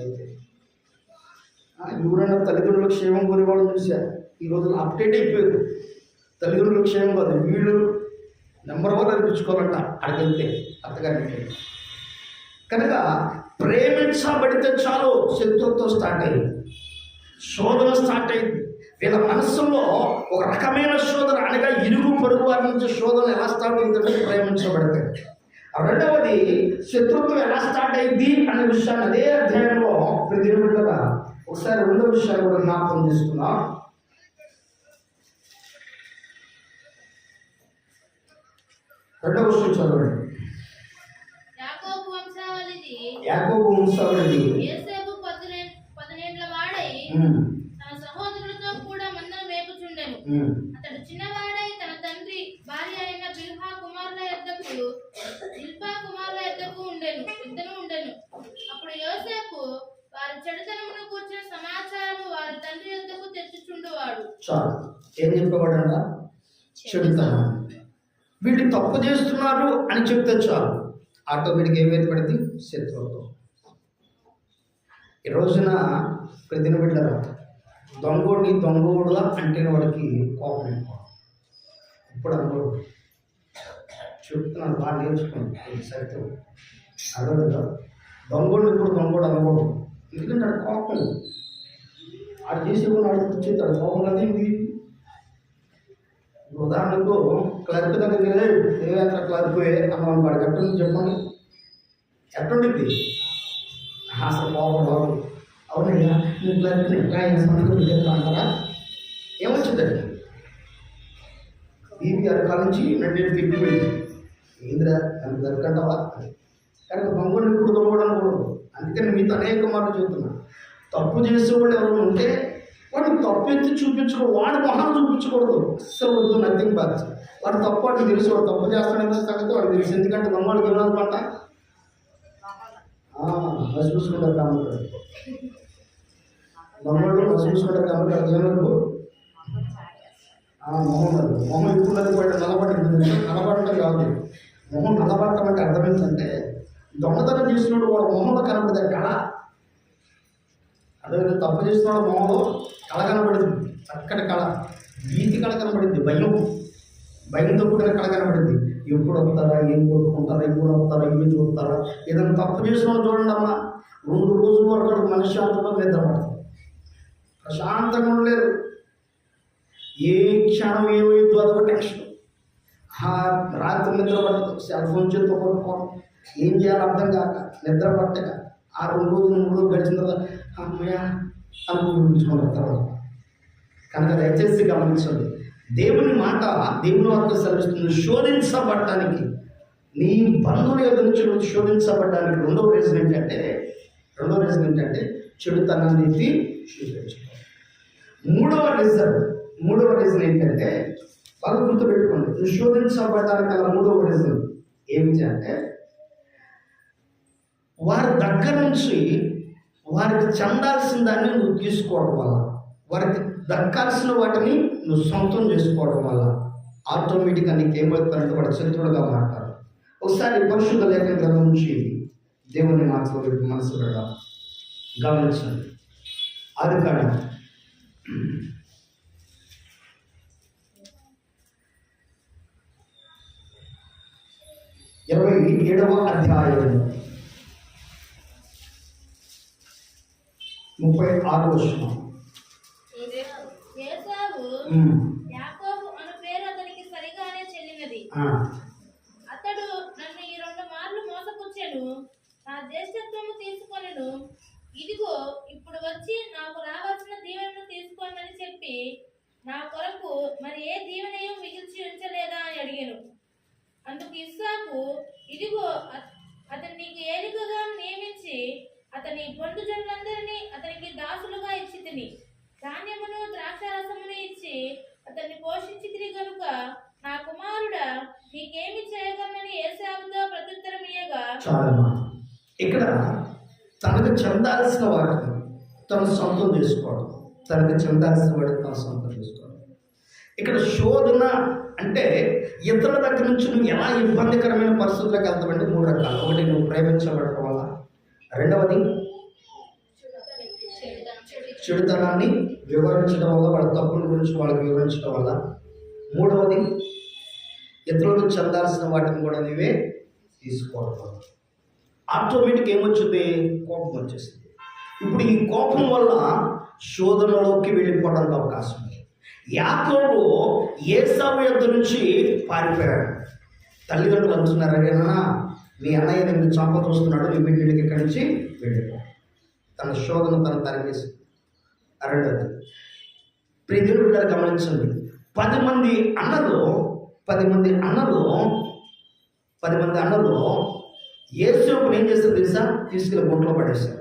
ఎవరైనా తల్లిదండ్రులకు క్షేమం కోరేవాళ్ళు చూసా ఈ రోజులు అప్డేట్ అయిపోయారు. తల్లిదండ్రులకు క్షేమం కాదు, వీళ్ళు నెంబర్ 1 అనిపించుకోవాలంట అక్కడికి వెళ్తే అత్తగారికి. కనుక ప్రేమించబడితే చాలు శత్రుత్వం స్టార్ట్ అయ్యింది, శోధన స్టార్ట్ అయింది. వీళ్ళ మనస్సులో ఒక రకమైన శోధన, అనగా ఇరుగు పొరుగు వారి నుంచి శోధన ఎలా స్టార్ట్ అవుతుందంటే ప్రేమించబడితే. రెండవది శత్రుత్వం ఎలా స్టార్ట్ అయింది అనే విషయాన్ని అదే అధ్యాయంలో ప్రతినిధులుగా ఒకసారి రెండో విషయాన్ని కూడా జ్ఞాపకం చేసుకున్నాం. రెండవ విషయం చదవండి. యాకోబు వంశావళిది యోసేపు 18 వాడై తన సహోదరులతో కూడా మందను మేపుచుండెను. అతడు చిన్నవాడై తన తండ్రి భార్య అయిన బిల్హా కుమారుల యొద్దకు ఉండెను. అప్పుడు యోసేపు వారి చెడుతనమును కూర్చిన సమాచారము వారి తండ్రి యొద్దకు తెచ్చుచుండువాడు. చాలు, ఏం చెప్పబడంట? చెడుతనం. వీళ్ళు తప్పు చేస్తున్నారు అని చెప్తే చాలు, ఆటోమేటిక్ ఏమైపడింది? శత్రుత్వం. ఈ రోజున ప్రతిన బిడ్డరా, దొంగోడులా అంటే వాడికి కోపం ఎక్కువ. ఇప్పుడు అనుకోడు, చెప్తున్నాను, బాగా నేర్చుకోండి సైతం. అర్థమైందా? దొంగోడు ఇప్పుడు దొంగోడు అనుకోడు, ఎందుకంటే ఆడు కోపం. ఆడు చేసేవాడు ఆడు వచ్చేది ఆడు కోపం కదా. ఇది ఉదాహరణకు క్లర్క్ దగ్గరికి ఏమైనా క్లర్క్ అన్నాం, వాడికి ఎట్టుంది చెప్పండి, ఎట్టుండిద్ది? అసలు కోపం రాదు. అవునయ్యా, నీ క్లర్క్ని ఎట్లా సంతకం చేస్తా అంటారా? ఏమొచ్చిందండి? బీబీ అరకాల నుంచి నన్ను తిప్పిపోయింది. ఏంద్రా నన్ను క్లర్క్ అంటావా? కానీ దొంగడు ఇప్పుడు దొంగడు అనకూడదు. అందుకని మీతో అనేక మార్లు చెబుతున్నా, తప్పు చేసేవాళ్ళు ఎవరు ఉంటే వాడు తప్పు ఎత్తి చూపించుకో, వాడు మొహాన్ని చూపించకూడదు. అస్సలు వద్దు, నథింగ్ బాధ. వాడు తప్పు వాడికి తెలుసు, వాడు తప్పు చేస్తాడనే సంగతి వాడికి తెలుసు. ఎందుకంటే దొంగడు తినాలి పంట చూసుకుంటారు కాబట్టి, దొంగడు చూసుకుంటారు కాబట్టి అది ఏమనుకో మొహం ఇప్పుడు నలబడటం కాదు. మొహం నలబడటం అంటే అర్థమైందంటే దొంగతనం చేసినప్పుడు వాడు మొహంలో కనపడదు కళ. అదే తప్పు చేస్తున్నాడు మొహంలో కళ కనబడింది, చక్కటి కళ, భీతి కళ కనబడింది, భయంతో కూడిన కళ కనబడింది. ఎప్పుడు వస్తారా, ఏం కొట్టుకుంటారా, ఎప్పుడు వస్తారా, ఏం చూస్తారా. ఏదైనా తప్పు చేసిన చూడండి అమ్మా, 2 రోజుల వరకు మనశ్శాంతిలో నిద్రపడతారు, ప్రశాంతంగా ఉండలేరు. ఏ క్షణం ఏమైందో అదొక టెన్షన్. రాత్రి నిద్ర పట్టదు, సెల్ ఫోన్ చేతితో పట్టుకోవడం, ఏం చేయాలో అర్థం కాక నిద్ర పట్టక ఆ 2 రోజులు 3 రోజులు గడిచిన తర్వాత అమ్మయ్య అనుకుంటున్నాను తర్వాత. కనుక దయచేసి గమనించండి, దేవుని మాట, దేవుని వాక్యం సెలవిస్తుంది, శోధించబడటానికి, నీ బంధువుల యొక్క నుంచి శోధించబడడానికి రెండవ రీజన్ ఏంటంటే చెడుతనాన్ని చూపించడం. మూడవ రీజన్ ఏంటంటే, బాగా గుర్తుపెట్టుకోండి, నువ్వు శోధించబడటానికి అలా మూడవ రీజన్ ఏమిటి అంటే, వారి దగ్గర నుంచి వారికి చెందాల్సిన దాన్ని నువ్వు తీసుకోవడం వల్ల, వారికి దక్కాల్సిన వాటిని నువ్వు సొంతం చేసుకోవడం వల్ల ఆటోమేటిక్గా నీకు ఏమవుతారంటే వాడు శత్రుడుగా మాట్లాడు. ఒకసారి పరిశుద్ధ లేఖన గ్రంథం నుంచి దేవుని మాటలో మనసు పెడదాం, గమనించండి. ఆదికాండం 27వ అధ్యాయం 36వ వచనం. ఏశావు యాకోబు అను పేరు అతనికి సరిగానే చెల్లినది. అతడు నన్ను ఈ 2 మార్లు మోసపుచ్చెను, నా జ్యేష్ఠత్వము తీసుకొనెను. ఇదిగో ఇప్పుడు వచ్చి నాకు రావాల్సిన దీవెనను తీసుకోనని చెప్పి నా కొరకు మరి ఏ దీవెనయు మిగిల్చి ఉంచలేదా అని అడిగాను. అందుకు ఇస్సాకు, ఇదిగో అతను నీకు ఏలికగా నియమించి అతని బంధు జనులందరినీ అతనికి దాసులుగా ఇచ్చితిని, ధాన్యమును ద్రాక్షారసమును ఇచ్చి అతన్ని పోషించితిని గనుక నా కుమారుడా నీకేమి చేయగలనని ఏశావుతో ప్రత్యుత్తరం ఇయ్యగా. ఇక్కడ తనకు చెందాల్సిన వాటిని తను సొంతం చేసుకోవడం, తనకు చెందాల్సిన వాటిని తను సొంతం చేసుకోవడం. ఇక్కడ శోధన అంటే ఇతరుల దగ్గర నుంచి నువ్వు ఎలా ఇబ్బందికరమైన పరిస్థితులకు వెళ్తామంటే 3 రకాలు. ఒకటి, నువ్వు ప్రేమించబడటం వల్ల. రెండవది, చెడుతనాన్ని వివరించడం వల్ల, వాళ్ళ తప్పుల గురించి వాళ్ళకి వివరించడం వల్ల. మూడవది, ఇతరులకు చెందాల్సిన వాటిని కూడా నీవే తీసుకోవడం వల్ల. ఆటోమేటిక్ ఏమొచ్చింది? కోపం వచ్చేసింది. ఇప్పుడు ఈ కోపం వల్ల శోధనలోకి వెళ్ళిపోవడానికి అవకాశం ఉంది. యాకోబు ఏసావు యొద్ద నుంచి పారిపోయాడు. తల్లిదండ్రులు అంటున్నారు, అదేనా మీ అన్నయ్య నిన్ను చంప చూస్తున్నాడు, నీ బిడ్డకి ఇక్కడి నుంచి వెళ్ళిపో. తన శోధన తను తరిగేసి. రెండవది, ప్రియదేవుని బిడ్డలు గమనించండి, 10 మంది అన్నలు యేసువుని ఏం చేస్తారు తెలుసా? తీసుకెళ్ళి గుంటలో పడేస్తారు.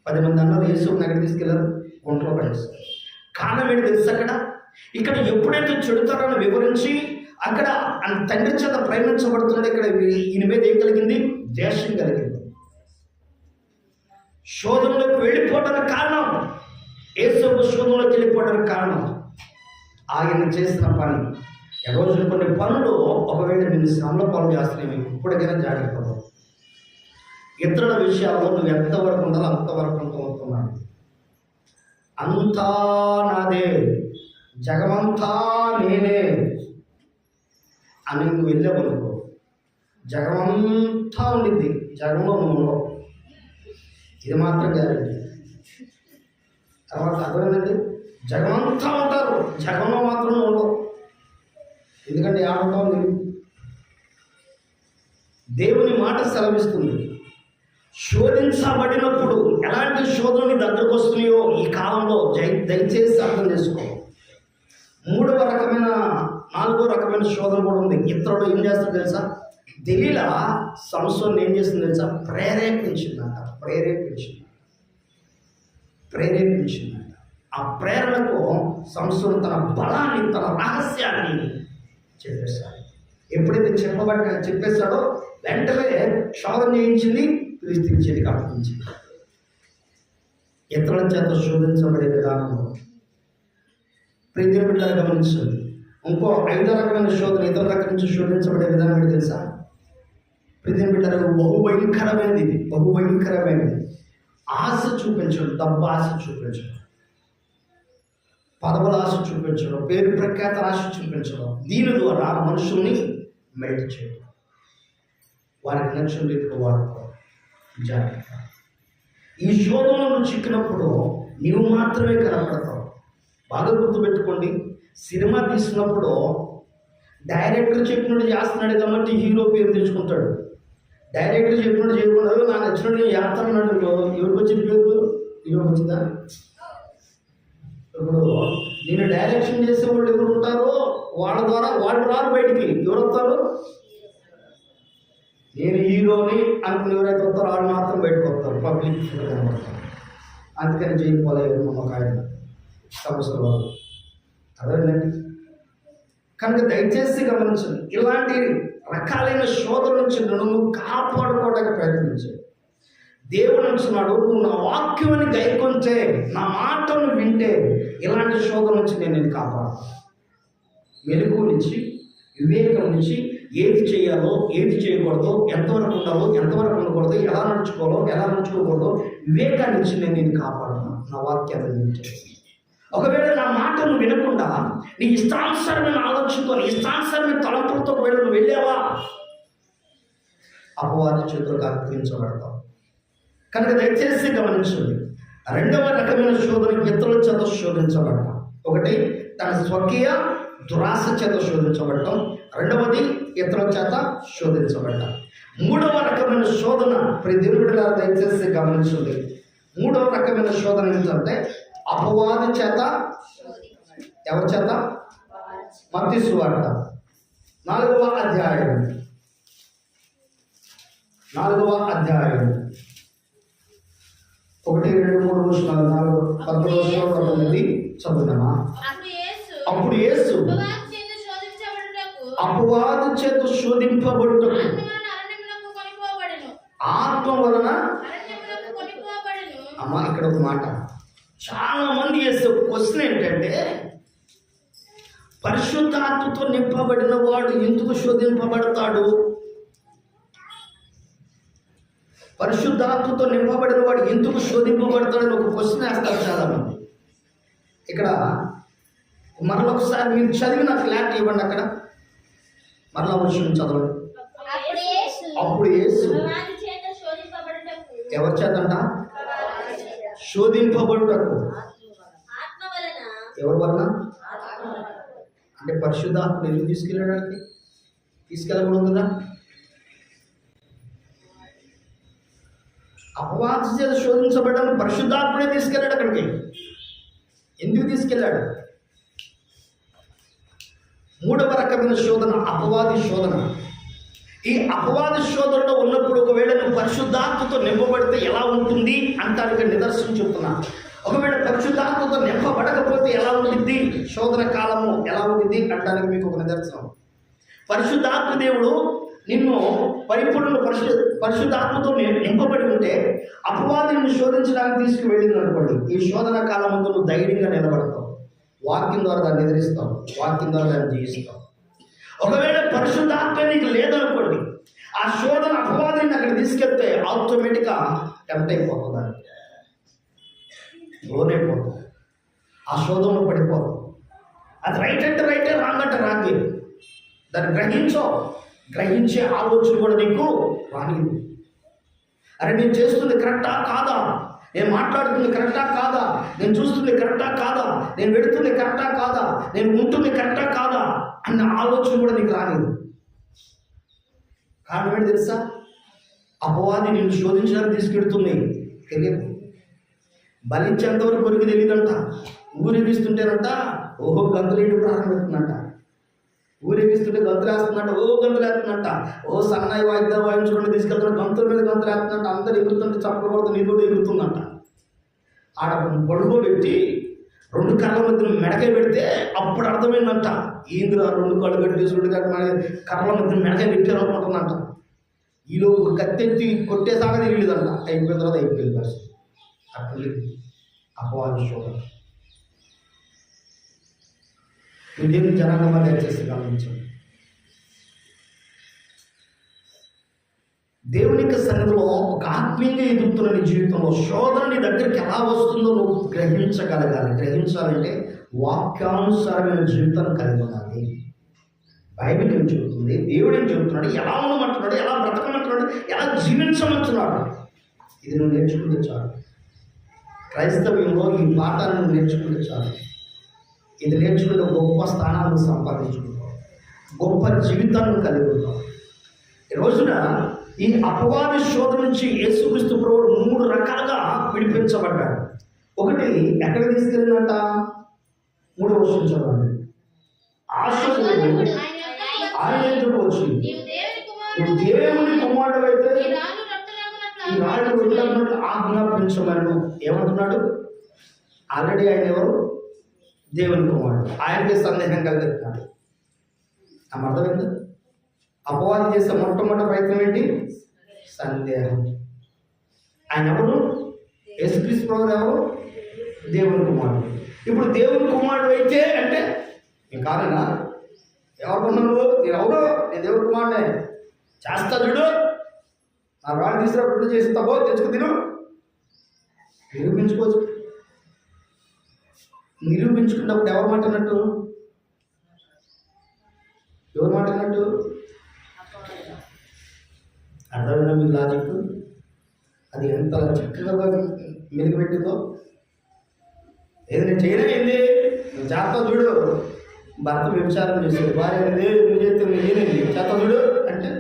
10 మంది అన్నలు యేసువుని ఎక్కడ తీసుకెళ్ళారు? గుంటలో పడేస్తారు. కారణం ఏంటి తెలుసా? ఇక్కడ ఎప్పుడైతే చెడుతారని వివరించి అక్కడ తండ్రి చేత ప్రేమించబడుతున్నాడు, ఇక్కడ ఈయన మీద ఏం కలిగింది? ద్వేషం కలిగింది. శోధనలోకి వెళ్ళిపోవడానికి కారణం, యేసువు శోధనలోకి వెళ్ళిపోవడానికి కారణం ఆయన చేసిన పని. రోజు కొన్ని పనులు ఒకవేళ నేను శ్రమలో పనులు చేస్తున్నాయి, ఇప్పటికైనా జాగ్రత్త. ఇతరుల విషయాల్లో నువ్వు ఎంతవరకు ఉండాలో అంతవరకు ఉంటున్నాను. అంతా నాదే, జగమంతా నేనే అని నువ్వు వెళ్ళావనుకో, జగమంతా ఉండింది, జగంలో నువ్వు ఉండవు. ఇది మాత్రం గ్యారెంటీ. తర్వాత అర్థమైందండి, జగమంతా ఉంటారు, జగంలో మాత్రం ఉండవు. ఎందుకంటే ఆడటం లేదు. దేవుని మాట సెలవిస్తుంది, శోధించబడినప్పుడు ఎలాంటి శోధనలు దగ్గరకు వస్తున్నాయో ఈ కాలంలో దయచేసి అర్థం చేసుకో. 4వ రకమైన శోధన కూడా ఉంది. ఇతరులు ఏం చేస్తారు తెలుసా? దెలీలా సంసోన్ని ఏం చేస్తుంది తెలుసా? ప్రేరేపించిందంట. ఆ ప్రేరణకు సంసోను తన బలాన్ని, తన రహస్యాన్ని చెప్పేశాడు. ఎప్పుడైతే చెప్పేశాడో వెంటనే క్షౌరం చేయించింది, ఫిలిష్తీయుల అప్పగించింది. ఇతరుల చేత శోధించబడే విధానంలో ప్రియమైన బిడ్డలు గమనించండి. ఇంకో 5వ రకమైన శోధన, ఇతరుల రకం నుంచి శోధించబడే విధానం ఏంటి తెలుసా? ప్రియమైన బిడ్డలు బహుభయంకరమైనది. ఆశ చూపించడం, డబ్బు ఆశ చూపించడం, పదవుల ఆశ చూపించడం, పేరు ప్రఖ్యాత ఆశ చూపించడం. దీని ద్వారా మనుషుల్ని మెల్ట్ చేయడం, వారికి నచ్చిన రీతిలో వాడుకోవడం. జాగ్రత్త. ఈ శోధనలో చిక్కినప్పుడు నీవు మాత్రమే కనపడతావు. బాగా గుర్తుపెట్టుకోండి, సినిమా తీసినప్పుడు డైరెక్టర్ చెప్పినట్టు చేస్తున్నాడు కాబట్టి హీరో పేరు తెచ్చుకుంటాడు. డైరెక్టర్ చెప్పినట్టు చేయకుండా నాకు నచ్చినట్టు చేస్తున్నాడు, ఎవరికి వచ్చింది పేరు? హీరోకి వచ్చిందా? ఇప్పుడు నేను డైరెక్షన్ చేసే వాళ్ళు ఎవరు ఉంటారో వాళ్ళ ద్వారా వాళ్ళు రారు బయటికి. ఎవరు వస్తారు? నేను హీరోని అనుకుని ఎవరైతే వస్తారో వాళ్ళు మాత్రం బయటకు వస్తారు, పబ్లిక్ కనబడతారు. అందుకని చేయకపోలేదు ఒక ఆయన సమస్యలు అదేనండి. కనుక దయచేసి గమనించండి, ఇలాంటి రకాలైన శోధన నుంచి నువ్వు కాపాడుకోవడానికి ప్రయత్నించావు. దేవుడు అంటున్నాడు, నువ్వు నా వాక్యాన్ని గైకొంటే, నా మాటను వింటే ఇలాంటి శోధన నుంచి నేను కాపాడు. మెలుగు నుంచి, వివేకం నుంచి, ఏది చేయాలో ఏది చేయకూడదో, ఎంతవరకు ఉండాలో ఎంతవరకు ఉండకూడదు, ఎలా నడుచుకోవాలో ఎలా నడుచుకోకూడదో వివేకాన్ని నుంచి నేను కాపాడుతున్నాను నా వాక్యాన్ని వింటే. ఒకవేళ నా మాటను వినకుండా నీ ఇష్టానుసారమైన ఆలోచనతో, నీ ఇష్టానుసారమైన తలంపులతో నువ్వు వెళ్ళావా, అపవాది చేతులకు అర్పించబడతావు. కనుక దయచేసి గమనించండి, 2వ రకమైన శోధన ఇతరుల చేత శోధించబడటం. ఒకటి తన స్వకీయ దురాశ చేత శోధించబడటం, 2వది ఇతరుల చేత శోధించబడటం. 3వ రకమైన శోధన, దేవుడు దయచేసి గమనించండి, 3వ రకమైన శోధన ఏంటంటే అపవాది చేత. ఎవరి చేత? మత్తయి సువార్త 4వ అధ్యాయం 1, 2, 3 వచనాలు 14 చదువుదామా? అప్పుడు యేసు అపవాది చేత శోధింపబడుటకు ఆత్మ వలన. అమ్మా, ఇక్కడ ఒక మాట చాలా మంది చేసే క్వశ్చన్ ఏంటంటే, పరిశుద్ధాత్మతో నింపబడిన వాడు ఎందుకు శోధింపబడతాడు? పరిశుద్ధాత్మతో నింపబడిన వాడు ఎందుకు శోధింపబడతాడని ఒక క్వశ్చన్ వేస్తారు చాలా మంది. ఇక్కడ మరొకసారి మీరు చదివి నాకు క్లారిటీ ఇవ్వండి. అక్కడ మరలా విషయం చదవండి. అప్పుడు యేసు ఎవరి చేతంట? శోధింపబడుటకు. ఆత్మ వలన. ఎవరి వలన? అంటే పరిశుద్ధాత్మ ఎందుకు తీసుకెళ్ళడానికి? తీసుకెళ్ళకూడదు కదా. అపవాది చేత శోధించబడ్డాను పరిశుద్ధాత్ముడే తీసుకెళ్ళాడు అక్కడికి. ఎందుకు తీసుకెళ్ళాడు? మూడవ రకమైన శోధన అపవాది శోధన. ఈ అపవాది శోధనలో ఉన్నప్పుడు ఒకవేళ నువ్వు పరిశుద్ధాత్మతో నింపబడితే ఎలా ఉంటుంది అంటానికి నిదర్శనం చెప్తున్నా. ఒకవేళ పరిశుద్ధాత్మతో నింపబడకపోతే ఎలా ఉంటుంది, శోధన కాలము ఎలా ఉంటుంది అంటానికి మీకు ఒక నిదర్శనం. పరిశుద్ధాత్మ దేవుడు నిన్ను పరిపూర్ణ పరిశుద్ధాత్మతో నింపబడి ఉంటే అపవాది నిన్ను శోధించడానికి తీసుకువెళ్ళింది అనుకోండి, ఈ శోధన కాలం ముందు నువ్వు ధైర్యంగా నిలబడతావు, వాక్యం ద్వారా దాన్ని ఎదిరిస్తావు, వాక్యం ద్వారా దాన్ని జీవిస్తావు. ఒకవేళ పరిశుద్ధాత్మ నీకు లేదనుకోండి, ఆ శోధన అపవాదిని అక్కడ తీసుకెళ్తే ఆటోమేటిక్గా టెంప్ట్ అయిపోతుంది, లోనైపోతుంది, ఆ శోధనలో పడిపోతుంది. అది రైట్ అంటే రైటే, రాంగ్ అంటే రాంగే. దాన్ని గ్రహించే ఆలోచన కూడా నీకు రానిది. అరే నేను చేస్తుంది కరెక్టా కాదా, నేను మాట్లాడుతుంది కరెక్టా కాదా, నేను చూస్తుంది కరెక్టా కాదా, నేను వెళుతుంది కరెక్టా కాదా, నేను ఉంటుంది కరెక్టా కాదా అన్న ఆలోచన కూడా నీకు రానిది. కారణం ఏంటి తెలుసా? అపవాది నిన్ను శోధించడానికి తీసుకెడుతుంది. తెలియదు, బలించేంతవరకు కొరికి తెలియదంట. ఊరేగిస్తుంటేనంట ఓహో గంతులేయడం ప్రారంభిస్తుందంట. ఊరేగిస్తుంటే గంతులేస్తుందంట, ఓ గంతులేస్తుందంట. ఓ సన్నాయి వాయిద్యాలు వాయించుకుంటూ తీసుకెళ్తున్న గంతుల మీద గంతులేస్తుందంట. అందరు ఎగురుతుంటే చప్పలు కొడుతూ నీకు కూడా ఎగురుతుందంట. ఆడ పడుకోబెట్టి 2 కళ్ళ మధ్య మెడకాయ పెడితే అప్పుడు అర్థమైందంట, ఈంద్ర 2 కళ్ళు కట్టేసి 2 కళ్ళ మధ్య మెడకాయ పెట్టారు అనుకుంటుందంట. ఈలో కత్తెత్తి కొట్టేసాగా తెలియదంట. అయిపోయిన తర్వాత అయిపోయింది పరిస్థితి. అట్లా అపవాది శోధన. దేవుని జనాంగంగా దయచేసి గమనించండి. దేవుని యొక్క సన్నిధిలో ఒక ఆత్మీయంగా ఎదుగుతున్న నీ జీవితంలో శోధన నీ దగ్గరికి ఎలా వస్తుందో నువ్వు గ్రహించగలగాలి. గ్రహించాలంటే వాక్యానుసారమైన జీవితాన్ని కలిగి ఉండాలి. బైబిల్ ఏం చెబుతుంది, దేవుడు ఏం చెబుతున్నాడు, ఎలా ఉండమంటున్నాడు, ఎలా బ్రతకమంటున్నాడు, ఎలా జీవించమంటున్నాడు, ఇది నువ్వు నేర్చుకుంటే చాలు. క్రైస్తవ్యంలో ఈ పాఠాలను నువ్వు నేర్చుకుంటే చాలు. ఇది నేర్చుకుంటే గొప్ప స్థానాలను సంపాదించుకుంటావు, గొప్ప జీవితాలను కలిగి ఉంటావు. ఈ రోజున ఈ అపవాది శోధన నుంచి యేసుక్రీస్తు ప్రభువు 3 రకాలుగా విడిపించబడ్డాడు. ఒకటి ఎక్కడ తీసుకెళ్ళిందంట? 3వ వచనం చదవండి. ఆ శోధన ఆయన ఎందుకు వచ్చింది? నువ్వు దేవుని కుమారుడు అయితే ఈ రాళ్ళు రొట్టెలన్నట్లు ఆజ్ఞాపించమని ఏమంటున్నాడు? ఆల్రెడీ ఆయన ఎవరు? దేవుని కుమారుడు. ఆయనకే సందేహం కలిగిస్తున్నాడు. ఆ అర్థమైంది? అపవాది చేసే మొట్టమొదటి ప్రయత్నం ఏంటి? సందేహం. ఆయన ఎవరు? యేసుక్రీస్తు ప్రభువు ఎవరు? దేవుని కుమారుడు. ఇప్పుడు దేవుని కుమారుడు అయితే అంటే నీ కారణా? ఎవరుకున్నావు నువ్వు? నేను ఎవరు? నేను దేవుని కుమారుడే. చేస్తా చూడు, నా రాళ్ళు తీసుకున్నప్పుడు చేస్తావో తెచ్చుకు తిను. నిరూపించుకోవచ్చు. నిరూపించుకున్నప్పుడు ఎవరు మాట అన్నట్టు? ఎవరు మాట అన్నట్టు? అర్థమైనా మీకు లాజిక్? అది ఎంత చక్కగా మెరుగుపెట్టిందో. ఏది నేను చేయలేండి, నువ్వు చేస్తా చూడు. భర్త వ్యభిచారం చేసేది, భార్య అనేది నువ్వు చేస్తే నేనేంది చేస్తా చూడు అంటే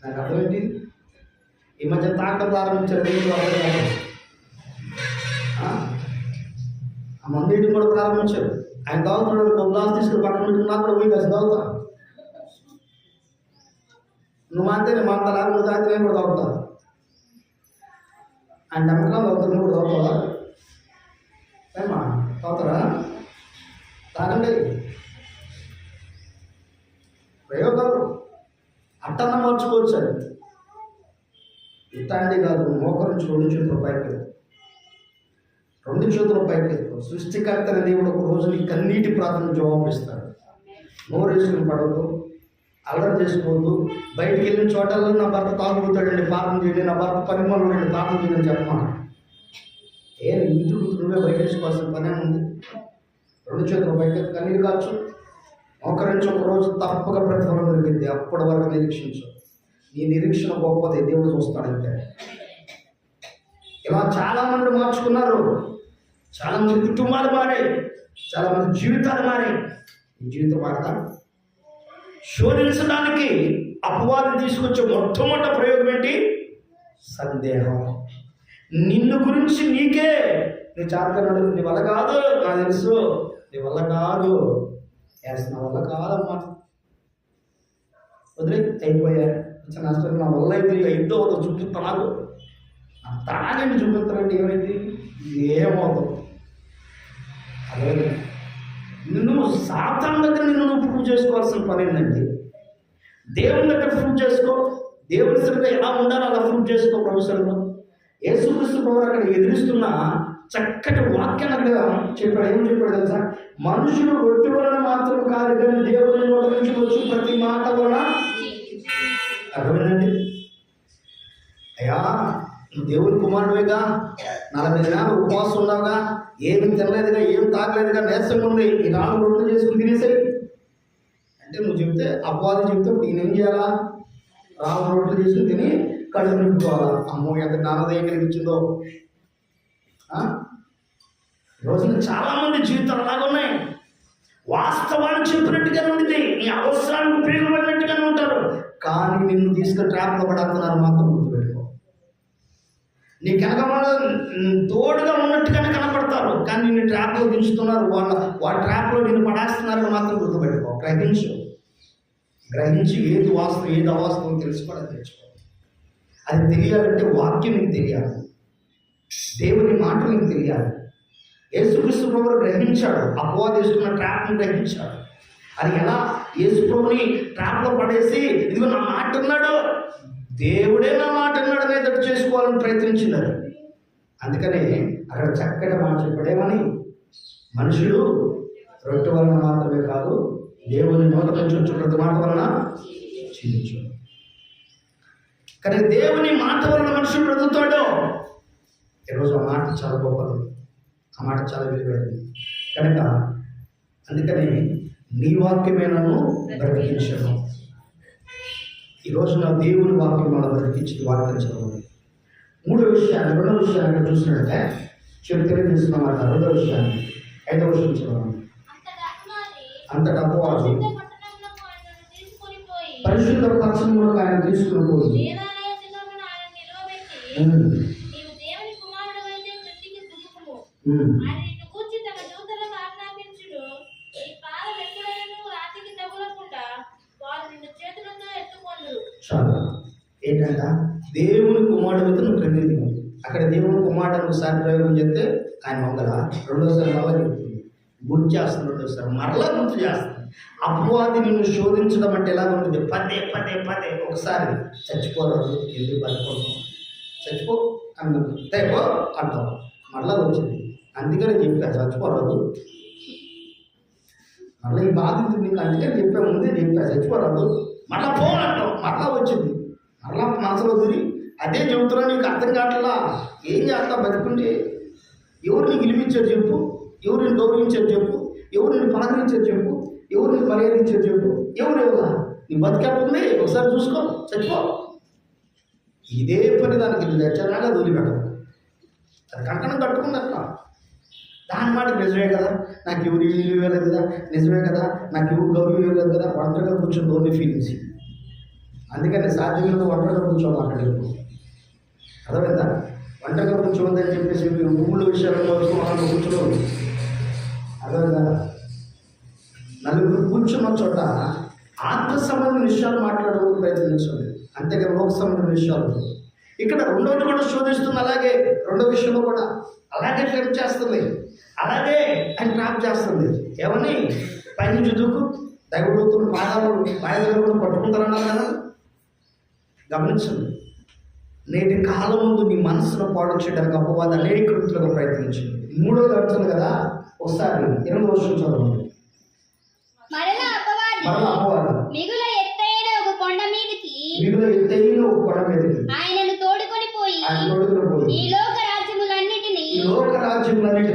నాకు అర్థమేంటి? ఈ మధ్య తాకడం ప్రారంభించారు. ఆ మందు ఇంటికి కూడా ప్రారంభించారు. ఆయన తాగుతున్నాడు, ఒక గ్లాస్ తీసుకుని పక్కన పెట్టుకుని నాకు కూడా పోయి కలిసి తాగుతా. నువ్వు అంతే, నేను మాట్లాడాలి, నువ్వు తాగితే నేను కూడా తాగుతా. ఆయన నమ్మకం తాగుతాను, నువ్వు కూడా తాగుతావా? ఏమా తాగుతారా? తాగండి. ప్రయోగాలు అట్టన్న మార్చుకోవచ్చు. అది ఇట్టండి కాదు, మోకరించి 2 చేతుల పైకి, 2 చేతుల పైకి. సృష్టికర్తని దేవుడు ఒక రోజు నీ కన్నీటి ప్రార్థన జవాబు ఇస్తాడు. నోరేసుకుని పడవద్దు, అల్లరి చేసుకోవద్దు. బయటికి వెళ్ళిన చోటల్లో నా భర్త తాగుతాడండి, పాపం చేయండి, నా భర్త పరిమళండి, పాపం చేయని చెప్పమా. ఇంటి నువ్వే బయట వేసుకోవాల్సిన పనే ఉంది. 2 చేతుల పైకి కన్నీరు కావచ్చు. మోకరించి ఒక రోజు తప్పక ప్రతిఫలం దొరికింది. అప్పటి వరకు నిరీక్షించు. నీ నిరీక్షణ గొప్పది, దేవుడు చూస్తాడంటే. ఇలా చాలామంది మార్చుకున్నారు, చాలామంది కుటుంబాలు మారాయి, చాలామంది జీవితాలు మారాయి. ఈ జీవితం మారదా? శోధించడానికి అపవాదం తీసుకొచ్చే మొట్టమొదటి ప్రయోగం ఏంటి? సందేహం. నిన్ను గురించి నీకే నీ చాతకన్నాడు, నీ వల్ల కాదు, నాకు తెలుసు, నీ వల్ల కాదు, నా వల్ల కాదమ్మా, వదిలే, అయిపోయా, నష్టం, నా వల్ల అయితే అయిద్దో చూపిస్తా, నాకు తాగండి చూపిస్తానంటే ఏమైంది? ఏమవుతుంది? అదే నువ్వు సాతాను దగ్గర నువ్వు ప్రూవ్ చేసుకోవాల్సిన పని ఏంటండి? దేవుని దగ్గర ప్రూవ్ చేసుకో, దేవుని సరిగ్గా ఎలా ఉండాలో అలా ప్రూవ్ చేసుకో. ప్రొఫెసర్లో యేసుక్రీస్తు ప్రభువు అక్కడ ఎదిరిస్తున్న చక్కటి వాక్యాన్ని అక్కడ చెప్పాడు. ఏం చెప్పాడు తెలుసా? మనుషులు రొట్టె వలన మాత్రం కాదు కానీ దేవుని నోటి నుంచి వచ్చి ప్రతి మాట వలన. అర్థమైందండి? అయ్యా, దేవుని కుమారుడిగా 40 దినాలు ఉపవాసం ఉన్నావుగా, ఏమి తినలేదుగా, ఏం తాగలేదుగా, నీరసంగా ఉంది, ఈ 4 రొట్టెలు చేసుకుని తినేసాయి అంటే నువ్వు చెప్తే, అపవాదం చెప్తే ఈయన ఏం చేయాలా? 4 రొట్టెలు చేసుకుని తిని కడుపు నింపుకోవాలా? అమ్మో, ఎంత జ్ఞానోదయం కలిగించిందో. రోజున చాలామంది జీవితాలు అలాగే ఉన్నాయి. వాస్తవాన్ని చెప్పినట్టుగానే ఉంది, నీ అవసరానికి ఉపయోగపడినట్టుగానే ఉంటారు, కానీ నిన్ను తీసుకుని ట్రాప్లో పడుతున్నారు మాత్రం గుర్తుపెట్టుకో. నీ కనకమాల తోడుగా ఉన్నట్టుగానే కనపడతారు, కానీ నిన్ను ట్రాప్లో దించుతున్నారు, వాళ్ళ ట్రాప్లో నిన్ను పడేస్తున్నారని మాత్రం గుర్తుపెట్టుకో. గ్రహించి ఏది వాస్తవం ఏది అవాస్తవం తెలుసుకోవడం తెచ్చుకో. అది తెలియాలంటే వాక్యం నీకు తెలియాలి, దేవుని మాట నీకు తెలియాలి. యేసుక్రీస్తు ప్రభువు గ్రహించాడు, అపవాది వేసుకున్న ట్రాప్ని గ్రహించాడు. అది ఎలా? యేసు ప్రభుని ట్రాప్లో పడేసి, ఇదిగో నా మాట అన్నాడు, దేవుడే నా మాట అన్నాడు అనేది చేసుకోవాలని ప్రయత్నించినారు. అందుకనే అక్కడ చక్కటి మాట చెప్పడేమని, మనుషులు రొట్టె వలన మాత్రమే కాదు దేవుని నోట నుంచి వచ్చే ప్రతి మాట వలన జీవించు. కానీ దేవుని మాట వలన మనుషులు బ్రతుకుతాడు. ఈరోజు ఆ మాట చాలా గొప్పది, ఆ మాట చాలా విలువైనది కనుక అందుకని నీ వాక్యమే నన్ను బ్రతికించను. ఈరోజు నా దేవుని వాక్యం మనం బ్రతికించి వాక్యం చదవాలి. 3వ విషయాన్ని 2వ విషయాన్ని చూసినట్టే తెలియజేస్తున్న మాట. 2వ విషయాన్ని 5వ విషయం చదవాలి. అంతటా అపవాది పరిశుద్ధ పరచములకు ఆయన తీసుకుని పోయి చాలా ఏంటంట, దేవుని కుమారుడు అయితే నువ్వు క్రిందికి. అక్కడ దేవుని కుమారుడు ఒకసారి ప్రయోగం చేస్తే ఆయన వంగల, రెండోసారి మళ్ళా చెప్తుంది, గుర్తు చేస్తుంది, రెండోసారి మరలా గుర్తు చేస్తుంది. అపవాది నిన్ను శోధించడం అంటే ఎలా ఉంటుంది? పదే పదే పదే. ఒకసారి చచ్చిపోరాదు, ఎందుకు బతుకుంటాం, చచ్చిపో అంటేపో అంటాం, మళ్ళా వచ్చింది. అందుకని చెప్పా చచ్చిపోరాదు, మళ్ళీ ఈ బాధ్యత నీకు అందుకని చెప్పా, ముందే చెప్పా చచ్చిపోరాదు, మళ్ళా పో అంటాం, మళ్ళా వచ్చింది, మళ్ళా మనసులో తిరిగి అదే చెబుతున్నా. నీకు అర్థం కావట్లా, ఏం చేస్తా బతుకుంటే? ఎవరు నీకు గెలిపించారు చెప్పు, ఎవరు నేను గౌరవించారు చెప్పు, ఎవరు నేను పలకరించారు చెప్పు, ఎవరు నేను మర్యాదించారు చెప్పు, ఎవరా నీ బతికేస్తుంది? ఒకసారి చూసుకో, చచ్చిపో. ఇదే పని దానికి చచ్చినాగా వదిలిపెట్టదు, అది కంకణం కట్టుకుంది అట్లా. దాని మాట నిజమే కదా, నాకు ఎవరు ఇల్లు ఇవ్వలేదు కదా, నిజమే కదా, నాకు ఎవరు గౌరవం ఇవ్వలేదు కదా, ఒంటరిగా కూర్చొని ఓన్లీ ఫీలింగ్స్. అందుకని సాధ్యమైన ఒంటరిగా కూర్చోవాలి. అక్కడ అర్థమైందా? ఒంటరిగా కూర్చోవద్దని చెప్పేసి మీరు ఊళ్ళో విషయాల్లో కూర్చోవాలి. అర్థమైందా? నలుగురు కూర్చున్న చోట ఆత్మ సంబంధం విషయాలు మాట్లాడడానికి ప్రయత్నించండి, అంతేగాని లోక సంబంధం విషయాలు. ఇక్కడ రెండోది కూడా శోధిస్తుంది, అలాగే రెండో విషయంలో కూడా అలాగే ట్రాప్ చేస్తుంది, అలాగే ఆయన ట్రాప్ చేస్తుంది. ఏమని? పైన చుదుకు దైవదూతులు పాదాలు పాదాలు కూడా పట్టుకుంటారన్నారు కదా. గమనించండి, నేటి కాలం ముందు నీ మనసును పాడు చేయడానికి అపవాదం అనేక కృతులకు ప్రయత్నించింది. 3వ గంటలు కదా, ఒకసారి 8వ వర్షం చదవండి. మరలా అపవాది మిగుల ఎత్తైన ఒక కొండ మీదకి ఆయనను తోడుకొని పోయి ఈ లోక రాజ్యములన్నిటిని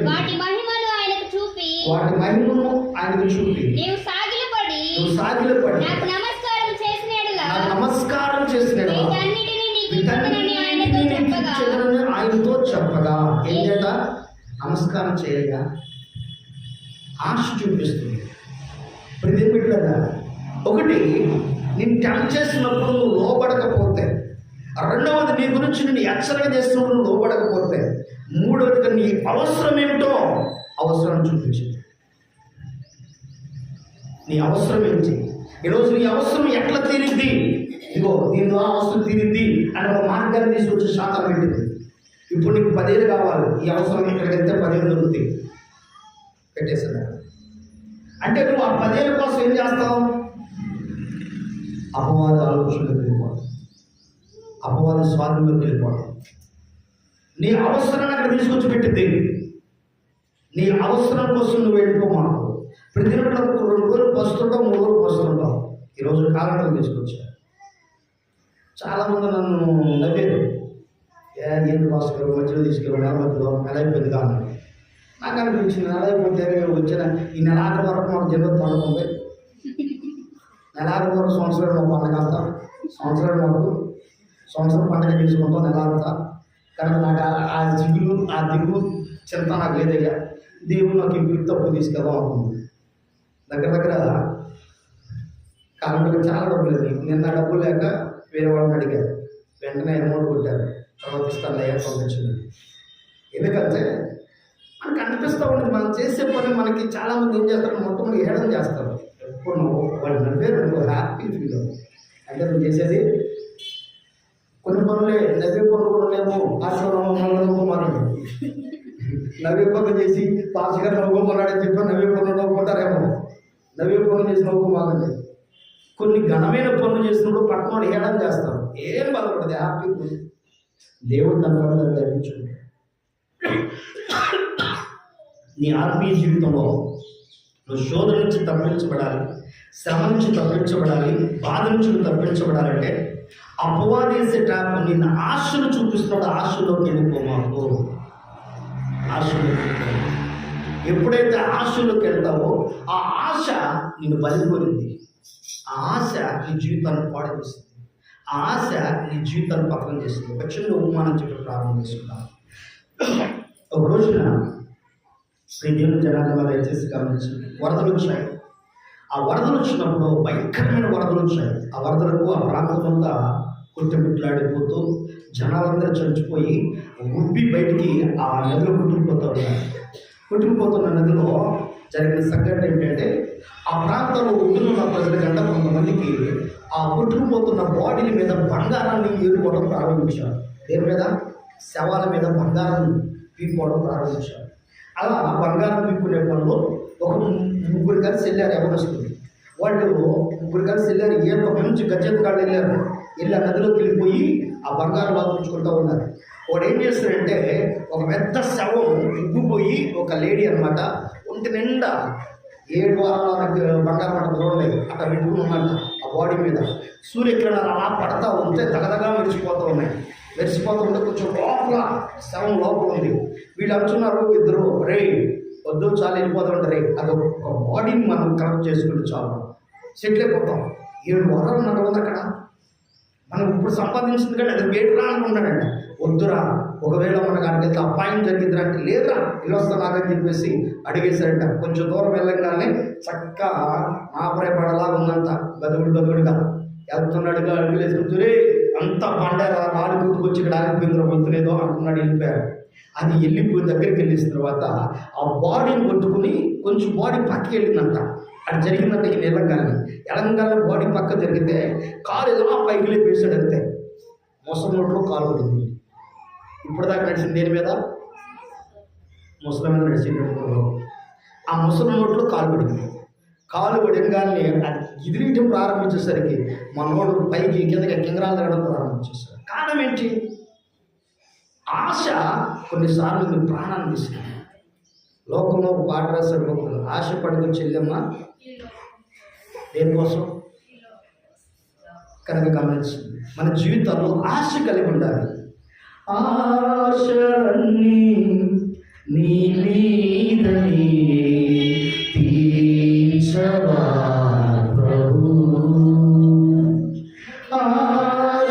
వాటి మహిమను ఆయనకు చూపి నీవు సాగిలపడి నాకు నమస్కారం చేసిన చేస్తున్నాడు వీటన్నిటిని నీకు ఇచ్చెదనని ఆయనతో చెప్పగా ఏం చేత నమస్కారం చేయగా ఆశ చూపిస్తుంది. ఇప్పుడు ఇదేం పెట్టలేదా? ఒకటి, నేను టెంప్ట్ చేసినప్పుడు నువ్వు లోపడకపోతే, రెండవది నీ గురించి నేను హెచ్చరిక చేసినప్పుడు నువ్వు లోపడకపోతే, మూడవదిగా నీ అవసరం ఏమిటో అవసరం చూపించింది. నీ అవసరం ఏంటి? ఈరోజు నీ అవసరం ఎట్లా తీరిద్ది? ఇదిగో దీని ద్వారా అవసరం తీరిద్ది అని ఒక మార్గాన్ని తీసుకొచ్చి శాతం పెట్టింది. ఇప్పుడు నీకు 10,000 కావాలి, ఈ అవసరం ఇక్కడికి వెళ్తే 10,000 దొరుకుతాయి, పెట్టేసాడు. అంటే నువ్వు ఆ 10,000 కోసం ఏం చేస్తావు? అపవాద ఆలోచనలోకి వెళ్ళిపోవడం, అపవాద స్వాధీనంలోకి వెళ్ళిపోవడం. నీ అవసరాన్ని అక్కడ తీసుకొచ్చి పెట్టింది. నీ అవసరం కోసం నువ్వు వెళ్ళిపోమాను. ప్రతి 2 రోజులు పస్తుంటావు, 3 రోజులు పస్తుంటావు. ఈరోజు కాలంలో తీసుకొచ్చారు. చాలామంది నన్ను నవ్వేరు, ఏంటి భాస్కర్ మధ్యలో తీసుకెళ్ళి నెల అయిపోయింది కాదు. నాకు అనిపించింది, నెల అయిపోతే వచ్చిన ఈ నెలాఖరు వరకు మాకు జరుగుతూ పండుగ ఉంది. నెలాఖరు వరకు సంవత్సరం పండుగ అంతా, సంవత్సరం పండుగ తీసుకుంటాం నెల అంతా. కనుక నాకు ఆ దిగులు చింత నాకు లేదయ్యా, దేవుడు నాకు ఇంటికి తప్పు తీసుకెళ్దాం అనుకుంది. దగ్గర కాలంలో చాలా డబ్బులు లేదు. నిన్న డబ్బులు లేక వేరే వాళ్ళని అడిగారు, వెంటనే అమౌంట్ కొట్టారు, తర్వాత ఇస్తాను అయ్యా పంపించింది. ఎందుకంటే మనకు అనిపిస్తూ ఉంటుంది, మనం చేసే పని మనకి చాలామంది ఏం చేస్తారు, మొట్టమొదటి ఏడం చేస్తారు. ఎప్పుడు నువ్వు వాళ్ళు నవ్వేరు, నువ్వు హ్యాపీ ఫీల్ అవుతుంది. అంటే నువ్వు చేసేది కొన్ని పనులే, నవ్వే పనులు కూడా లేవు. నవ్వుకోమన్నాడు, నవ్వే పనులు చేసి పాస్గా నవ్వుకోమన్నాడని చెప్పి నవ్వే పనులు నవ్వుకుంటారేమో. నవ్వే పనులు చేసి నవ్వుకోమాకండి. కొన్ని ఘనమైన పనులు చేసినప్పుడు పట్టణంలో ఏడం చేస్తారు, ఏం బాధపడదు, హ్యాపీ. దేవుడు తన వల్ల జరిపించుకుంటాడు. నీ ఆత్మీయ జీవితంలో నువ్వు శోధన నుంచి తప్పించబడాలి, శ్రమ నుంచి తప్పించబడాలి, బాధ నుంచి తప్పించబడాలంటే అపవాదేసేట నిన్న ఆశను చూపిస్తున్నాడు. ఆశలోకి వెళ్ళిపోమాకు. ఎప్పుడైతే ఆశలోకి వెళ్తావో ఆ ఆశ నిన్ను బలిపోయింది. ఆ ఆశ నీ జీవితాన్ని పాడు చేస్తుంది. ఆ ఆశ నీ జీవితాన్ని పక్కన చేస్తుంది. ఒక చిన్న ఉపమానం చెప్పి ప్రారంభం చేసుకున్నాను. ఒక రోజున దేవుని జనాంగంలో దయచేసి గమనించి, వరదలు వచ్చాయి. ఆ వరదలు వచ్చినప్పుడు భయంకరమైన వరదలు వచ్చాయి. ఆ వరదలకు ఆ ప్రాంతం అంతా కొట్టుమిట్లాడిపోతూ జనాలందరూ చనిపోయి ఉబ్బి బయటికి ఆ నదిలో కొట్టుకుపోతూ ఉన్నారు. కొట్టుకుపోతున్న నదిలో జరిగిన సంఘటన ఏంటంటే, ఆ ప్రాంతంలో ఉంటున్న ప్రజలకంటే కొంతమందికి ఆ కొట్టుకుపోతున్న బాడీల మీద బంగారాన్ని ఏరుకోవడం ప్రారంభించారు. దేని మీద? శవాల మీద బంగారం పీక్కోవడం ప్రారంభించారు. అలా బంగారం పీక్కునే పనులు ఒక 3 కలిసి వెళ్ళారు. ఎవరొస్తుంది వాళ్ళు 3 కలిసి వెళ్ళారు. ఏదో మంచి గజ్జెత్ కాళ్ళు వెళ్ళారు. వెళ్ళి ఆ నదిలోకి వెళ్ళిపోయి ఆ బంగారం బాగుంచుకుంటూ ఉన్నారు. వాడు ఏం చేస్తాడంటే, ఒక పెద్ద శవం ఉబ్బిపోయి ఒక లేడీ అనమాట, ఒంటి నిండా 7 వారాల బంగారం అంట చూడలేదు అక్కడ పెట్టుకుని ఉన్నట్ట. ఆ బాడీ మీద సూర్యకిరణాలు అలా పడతా ఉంటే దగదగా మెరిసిపోతూ ఉన్నాయి. మెరిసిపోతూ ఉంటే కొంచెం లోపల శవం లోపల ఉంది. వీళ్ళు అంటున్నారు, ఇద్దరు, రే వద్దు చాలు వెళ్ళిపోతూ ఉంటారు. అది ఒక బాడీని మనం కరెక్ట్ చేసుకుంటే చాలు, సెటిల్ అయిపోతాం. 7 వారాలు నడవదు అక్కడ. మనం ఇప్పుడు సంపాదించింది కానీ అది వేటురా అనుకుంటాడంట. వద్దురా, ఒకవేళ మనకు అడిగితే అపాయం జరిగిందిరా అంటే, లేదురా వెళ్ళొస్తా నాకని చెప్పేసి అడిగేశాడంట. కొంచెం దూరం వెళ్ళగానే చక్కగా నాపరేపడలా ఉందంట. గదుగుడుగా వెళ్తున్నాడుగా అడుగులు వేసుకుంటూనే అంత పండారా నాలుగు గుర్తుకొచ్చి ఇక్కడ ఆగిపోయిందో వద్దులేదో అనుకున్నాడు. వెళ్ళిపోయారు. అది వెళ్ళిపోయిన దగ్గరికి వెళ్ళిన తర్వాత ఆ బాడీని కొట్టుకుని కొంచెం బాడీ పక్కకి వెళ్ళిందంట. అది జరిగిందంటే ఈ ఎలంగానే బాడీ పక్క జరిగితే కాలు ఏదో పైకి లేపేసాడు. అంతే, ముసలి నోట్లో కాలు పడింది. ఇప్పుడు దాకా నడిచింది దేని మీద? ముసలి మీద నడిచింది. ఆ ముసలి నోట్లో కాలు పడింది. కాలు పడంగానే అది ఎదిరియటం ప్రారంభించేసరికి మనోడు పైకి కిందకి కింగరాలు తగ్గడం ప్రారంభించేశారు. కారణం ఏంటి? ఆశ కొన్నిసార్లు మీ ప్రాణాన్ని తీసుకుంది. లోకంలో ఒక పాట రాశాడు లోకంలో, ఆశ పడుకుని చెల్లెమ్మ దేనికోసం? కనుక గమనించింది, మన జీవితాల్లో ఆశ కలిగి ఉండాలి. ఆశలన్నీ నీ మీదని తీర్చవా ప్రభు, ఆశలన్నీ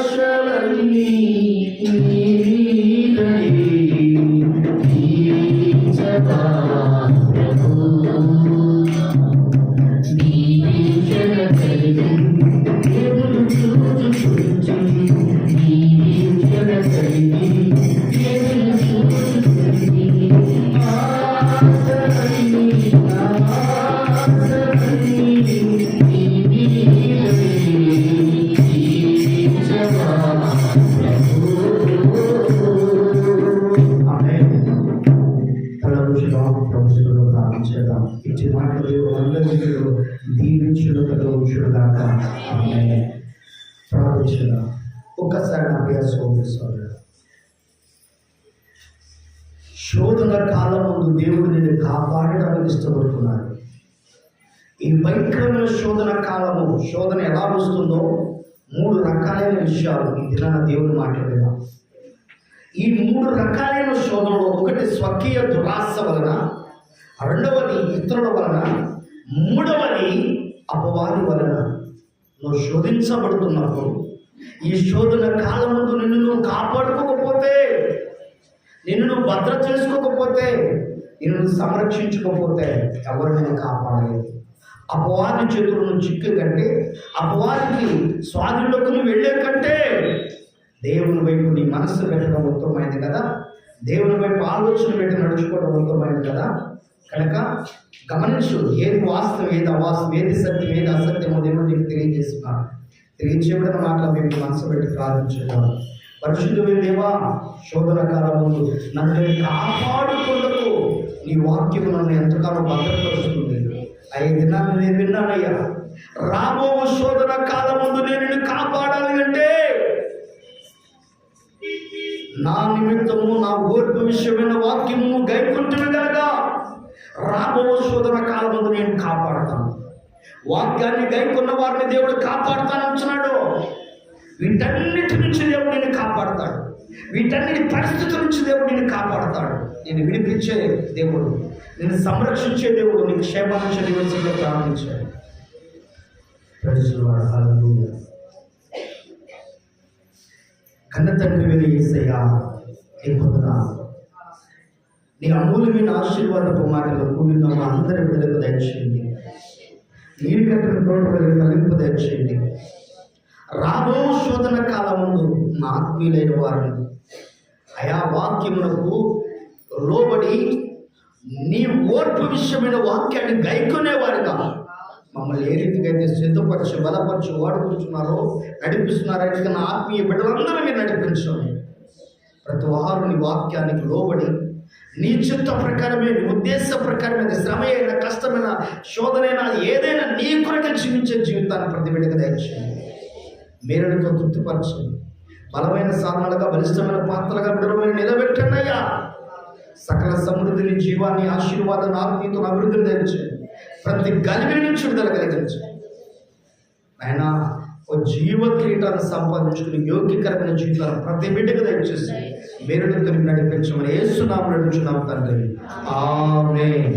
శోధన కాలం ముందు దేవుడు నిన్ను కాపాడడానికి ఇష్టపడుతున్నాడు. ఈ భయంకరమైన శోధన కాలము, శోధన ఎలా వస్తుందో 3 రకాలైన విషయాలు ఈ దినాన దేవుడు మాట్లాడేదా. ఈ 3 రకాలైన శోధనలో ఒకటి స్వకీయ దురాశ వలన, రెండవది ఇతరుల వలన, మూడవది అపవాది వలన. నువ్వు శోధించబడుతున్నప్పుడు ఈ శోధన కాలం ముందు నిన్ను నువ్వు కాపాడుకోకపోతే, నిన్ను నువ్వు భద్ర చేసుకోకపోతే, నిన్ను నువ్వు సంరక్షించుకోకపోతే ఎవరు నేను కాపాడలేదు. అపవాది చేతులు నువ్వు చిక్కే కంటే, అపవాదికి స్వాధీనంలోకి నువ్వు వెళ్ళే కంటే దేవుని వైపు నీ మనస్సు పెట్టడం ఉత్తమమైంది కదా. దేవుని వైపు ఆలోచన పెట్టి నడుచుకోవడం ఉత్తమమైంది కదా. కనుక గమనించు, ఏది వాస్తవం, ఏది అవాస్తవం, ఏది సత్యం, ఏది అసత్యమో దేవుడు నీకు తెలియజేస్తున్నాడు. తెలియజేయడం మాటలు మేము మనసు పెట్టి ప్రార్థించడం. పరిశుద్ధమైన దేవా, శోధన కాలం ముందు నన్ను నేను కాపాడుకుంటూ నీ వాక్యము నన్ను ఎంతకాలం భద్రపరుస్తుంది. 5 దినాలు నేను విన్నానయ్యా, రాబో శోధన కాలం ముందు నేను నిన్ను కాపాడాలి అంటే నా నిమిత్తము నా ఓర్పు విషయమైన వాక్యము గైకుంటున్న కనుక రాబో శోధన కాలం ముందు నేను కాపాడతాను. వాక్యాన్ని గైకున్న వారిని దేవుడు కాపాడుతానంటున్నాడు. వీటన్నిటి నుంచి దేవుడు నిన్ను కాపాడతాడు. వీటన్నిటి పరిస్థితుల నుంచి దేవుడు నిన్ను కాపాడతాడు. నేను విడిపించే దేవుడు, నేను సంరక్షించే దేవుడు, నీకు క్షేమాన్ని నివసించే ప్రారంభించాడు. కన్న తండ్రి వెళ్ళి యేసయ్యా, నీ పొందున నీ అమూల్యమైన ఆశీర్వాదపు మాటలు కూడిన మా అందరి బిడ్డలకు దయచేయండి. నీరు కట్టిన తోటలకు ఫలింపు దయచేయండి. రాబో శోధన కాలం ముందు నా ఆత్మీయులైన వారిని అయా వాక్యమునకు లోబడి నీ ఓర్పు విషయమైన వాక్యాన్ని గైకొనేవారుగా మమ్మల్ని ఏ రీతిగా అయితే సిద్ధపరిచి బలపరిచి వాడుకుంటున్నారో నడిపిస్తున్నారని నా ఆత్మీయ బిడ్డలందరూ మీరు నడిపించండి. ప్రతి వారు నీ వాక్యానికి లోబడి నీ చిత్త ప్రకారమే, నీ ఉద్దేశ ప్రకారమే, శ్రమ అయినా కష్టమైన శోధనైనా ఏదైనా నీ కొరకు జీవించే జీవితాన్ని ప్రతి బిడ్డగా దయచేయండి. మేరడితో తృప్తిపరచండి. బలమైన సాధనాలుగా, బలిష్టమైన పాత్రలుగా బిడ్డలు నిలబెట్టండి అయ్యా. సకల సమృద్ధిని, జీవాన్ని, ఆశీర్వాదాన్ని, ఆత్మీయతను, అభివృద్ధిని దయచేయండి. ప్రతి గలిబి నుంచి విడుదల కలిగించండి. ఆయన ఓ జీవ క్రీడాన్ని సంపాదించుకుని యోగ్యకరమైన జీవితాన్ని ప్రతి బిడ్డకు దయచేసి మేరడితో నడిపించమని యేసునామములో నడుచున్నాము తండ్రి. ఆమేన్.